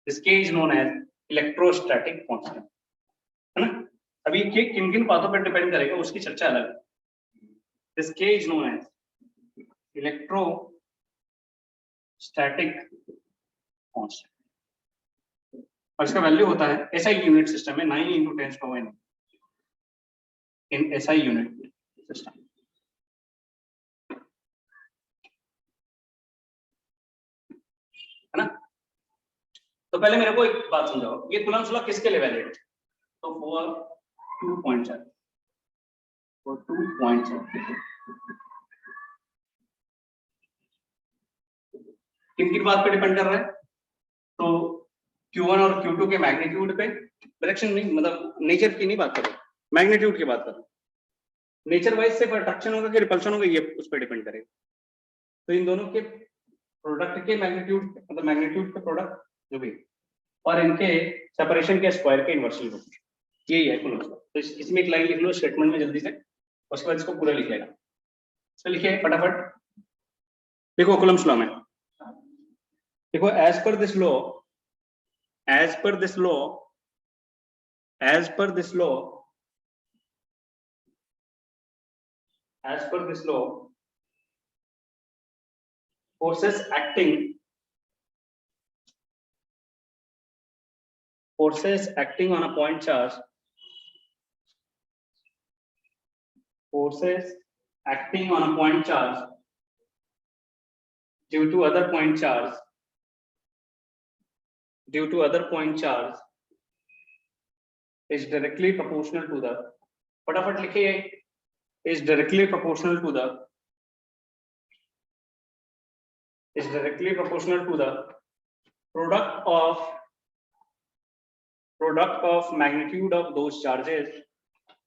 This k is known as electrostatic constant, है ना? अभी k किन किन बातों पर डिपेंड करेगा उसकी चर्चा अलग है। This k is known as electrostatic constant, और इसका वैल्यू होता है SI यूनिट सिस्टम में 9 × 10⁻⁹ इन SI यूनिट सिस्टम, है ना? तो पहले मेरे को एक बात समझाओ, ये कूलम्ब्स लॉ किसके लिए वैलिड है? तो for 2 point charge, for 2 point charge किन बात पे डिपेंड कर रहा है? तो Q1 और Q2 के मैग्नीट्यूड पे, डायरेक्शन नहीं, मतलब नेचर की नहीं बात कर रहा, मैग्नीट्यूड की बात कर रहा। नेचर वाइज से अट्रैक्शन होगा कि रिपल्शन होगा, ये उस पर डिपेंड करेगा। तो इन दोनों के प्रोडक्ट के मैग्नीट्यूड, मतलब मैग्नीट्यूड के प्रोडक्ट जो भी, और इनके सेपरेशन के स्क्वायर के इनवर्सली होगा, यही है कूलम्ब्स लॉ। तो इसमें एक लाइन लिख लो स्टेटमेंट में जल्दी से, उसके बाद इसको पूरा लिख लेना। तो लिखिए फटाफट, देखो कूलम्ब्स लॉ में देखो, as per this law, as per this law, as per this law, as per this law, forces acting on a point charge, forces acting on a point charge due to other point charge, is directly proportional to the, फटाफट लिखिए, is directly proportional to the product of magnitude of those charges,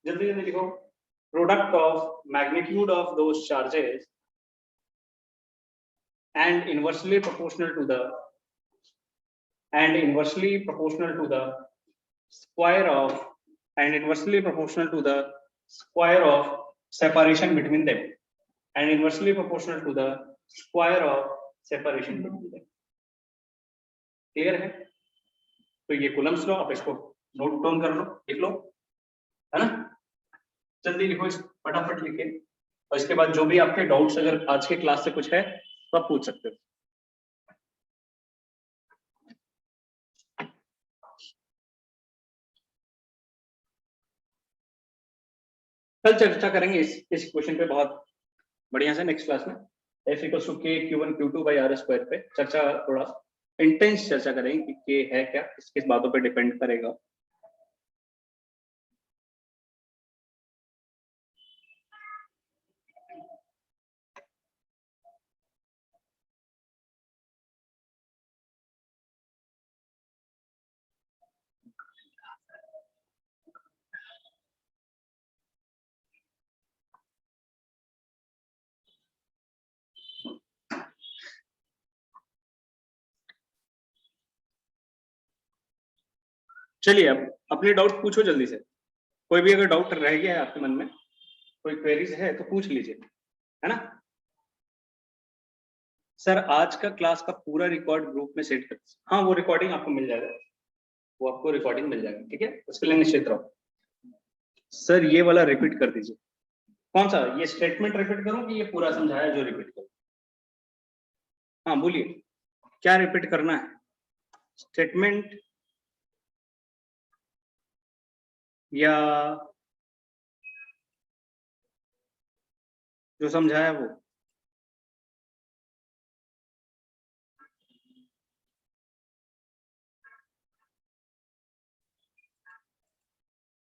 जल्दी जल्दी लिखो, product of magnitude of those charges and inversely proportional to the square of separation between them, and inversely proportional to the square of separation between them. Clear है? तो ये Coulomb's law, आप इसको note down कर लो, लिख लो, है ना? जल्दी लिखो, इस फटाफट लिखे, और इसके बाद जो भी आपके डाउट्स अगर आज के क्लास से कुछ है तो आप पूछ सकते हो। कल चर्चा करेंगे इस क्वेश्चन पे बहुत बढ़िया से नेक्स्ट क्लास में, F = K Q1 Q2 by R square पे चर्चा, थोड़ा इंटेंस चर्चा करेंगे कि K है क्या, किस बातों पे डिपेंड करेगा। चलिए अब अपने डाउट पूछो जल्दी से, कोई भी अगर डाउट रह गया है आपके मन में, कोई क्वेरीज है तो पूछ लीजिए, है ना? सर आज का क्लास का पूरा रिकॉर्ड ग्रुप में सेट कर, हाँ वो रिकॉर्डिंग आपको मिल जाएगा, वो आपको रिकॉर्डिंग मिल जाएगा, ठीक है? उसके लिए निश्चित रहो। सर ये वाला रिपीट कर दीजिए, कौन सा, ये स्टेटमेंट रिपीट करूं कि ये पूरा समझाया जो रिपीट करूं? हाँ बोलिए, क्या रिपीट करना है? स्टेटमेंट या जो समझाया वो?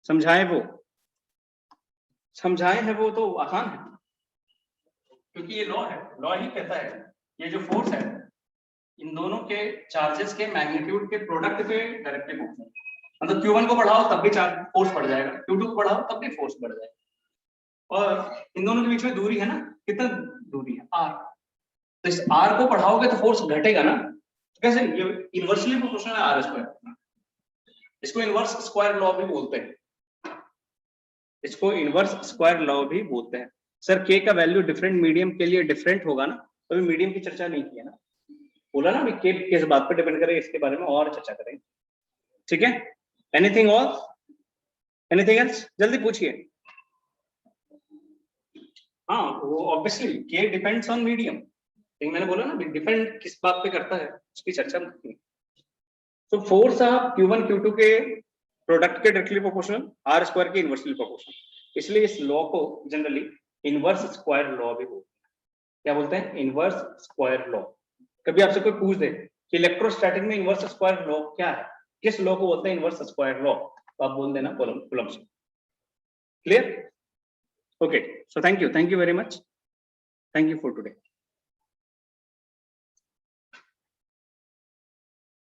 समझाए हैं वो तो आसान है, क्योंकि ये लॉ है, लॉ ही कहता है ये जो फोर्स है इन दोनों के चार्जेस के मैग्नीट्यूड के प्रोडक्ट पे डायरेक्टली फोर्स है। मतलब Q1 को बढ़ाओ तब भी चार्ज फोर्स बढ़ जाएगा, Q2 को बढ़ाओ तब भी फोर्स बढ़ जाएगा, और इन दोनों के बीच में दूरी है ना, कितना दूरी है, R, तो इस R को बढ़ाओगे तो फोर्स घटेगा ना, कैसे? ये इनवर्सली प्रोपोर्शनल है R स्क्वायर, इसको इनवर्स स्क्वायर लॉ भी बोलते हैं, इसको इनवर्स स्क्वायर लॉ भी बोलते हैं। सर K का वैल्यू डिफरेंट मीडियम के लिए डिफरेंट होगा ना, तो अभी मीडियम की चर्चा नहीं की है ना, बोला ना अभी K किस बात पर डिपेंड करेगा, इसके बारे में और चर्चा करेंगे, ठीक है? एनीथिंग और, एनीथिंग एल्स, जल्दी पूछिए। हाँ वो obviously K depends on medium, लेकिन मैंने बोला ना डिपेंड किस बात पे करता है उसकी चर्चा में। तो फोर्स आप Q1 Q2 के प्रोडक्ट के डायरेक्टली प्रोपोर्शनल, R स्क्वायर के इनवर्सली प्रोपोर्शनल, इसलिए इस लॉ को जनरली इनवर्स स्क्वायर लॉ भी बोलते हैं। क्या बोलते हैं? Inverse square law. कभी आपसे कोई पूछ दे कि इलेक्ट्रोस्टैटिक में इनवर्स स्क्वायर लॉ क्या है, किस लॉ को बोलते हैं इनवर्स स्क्वायर लॉ, तो आप बोल देना कूलम्ब से। Clear? Okay, so thank you very much, thank you for today.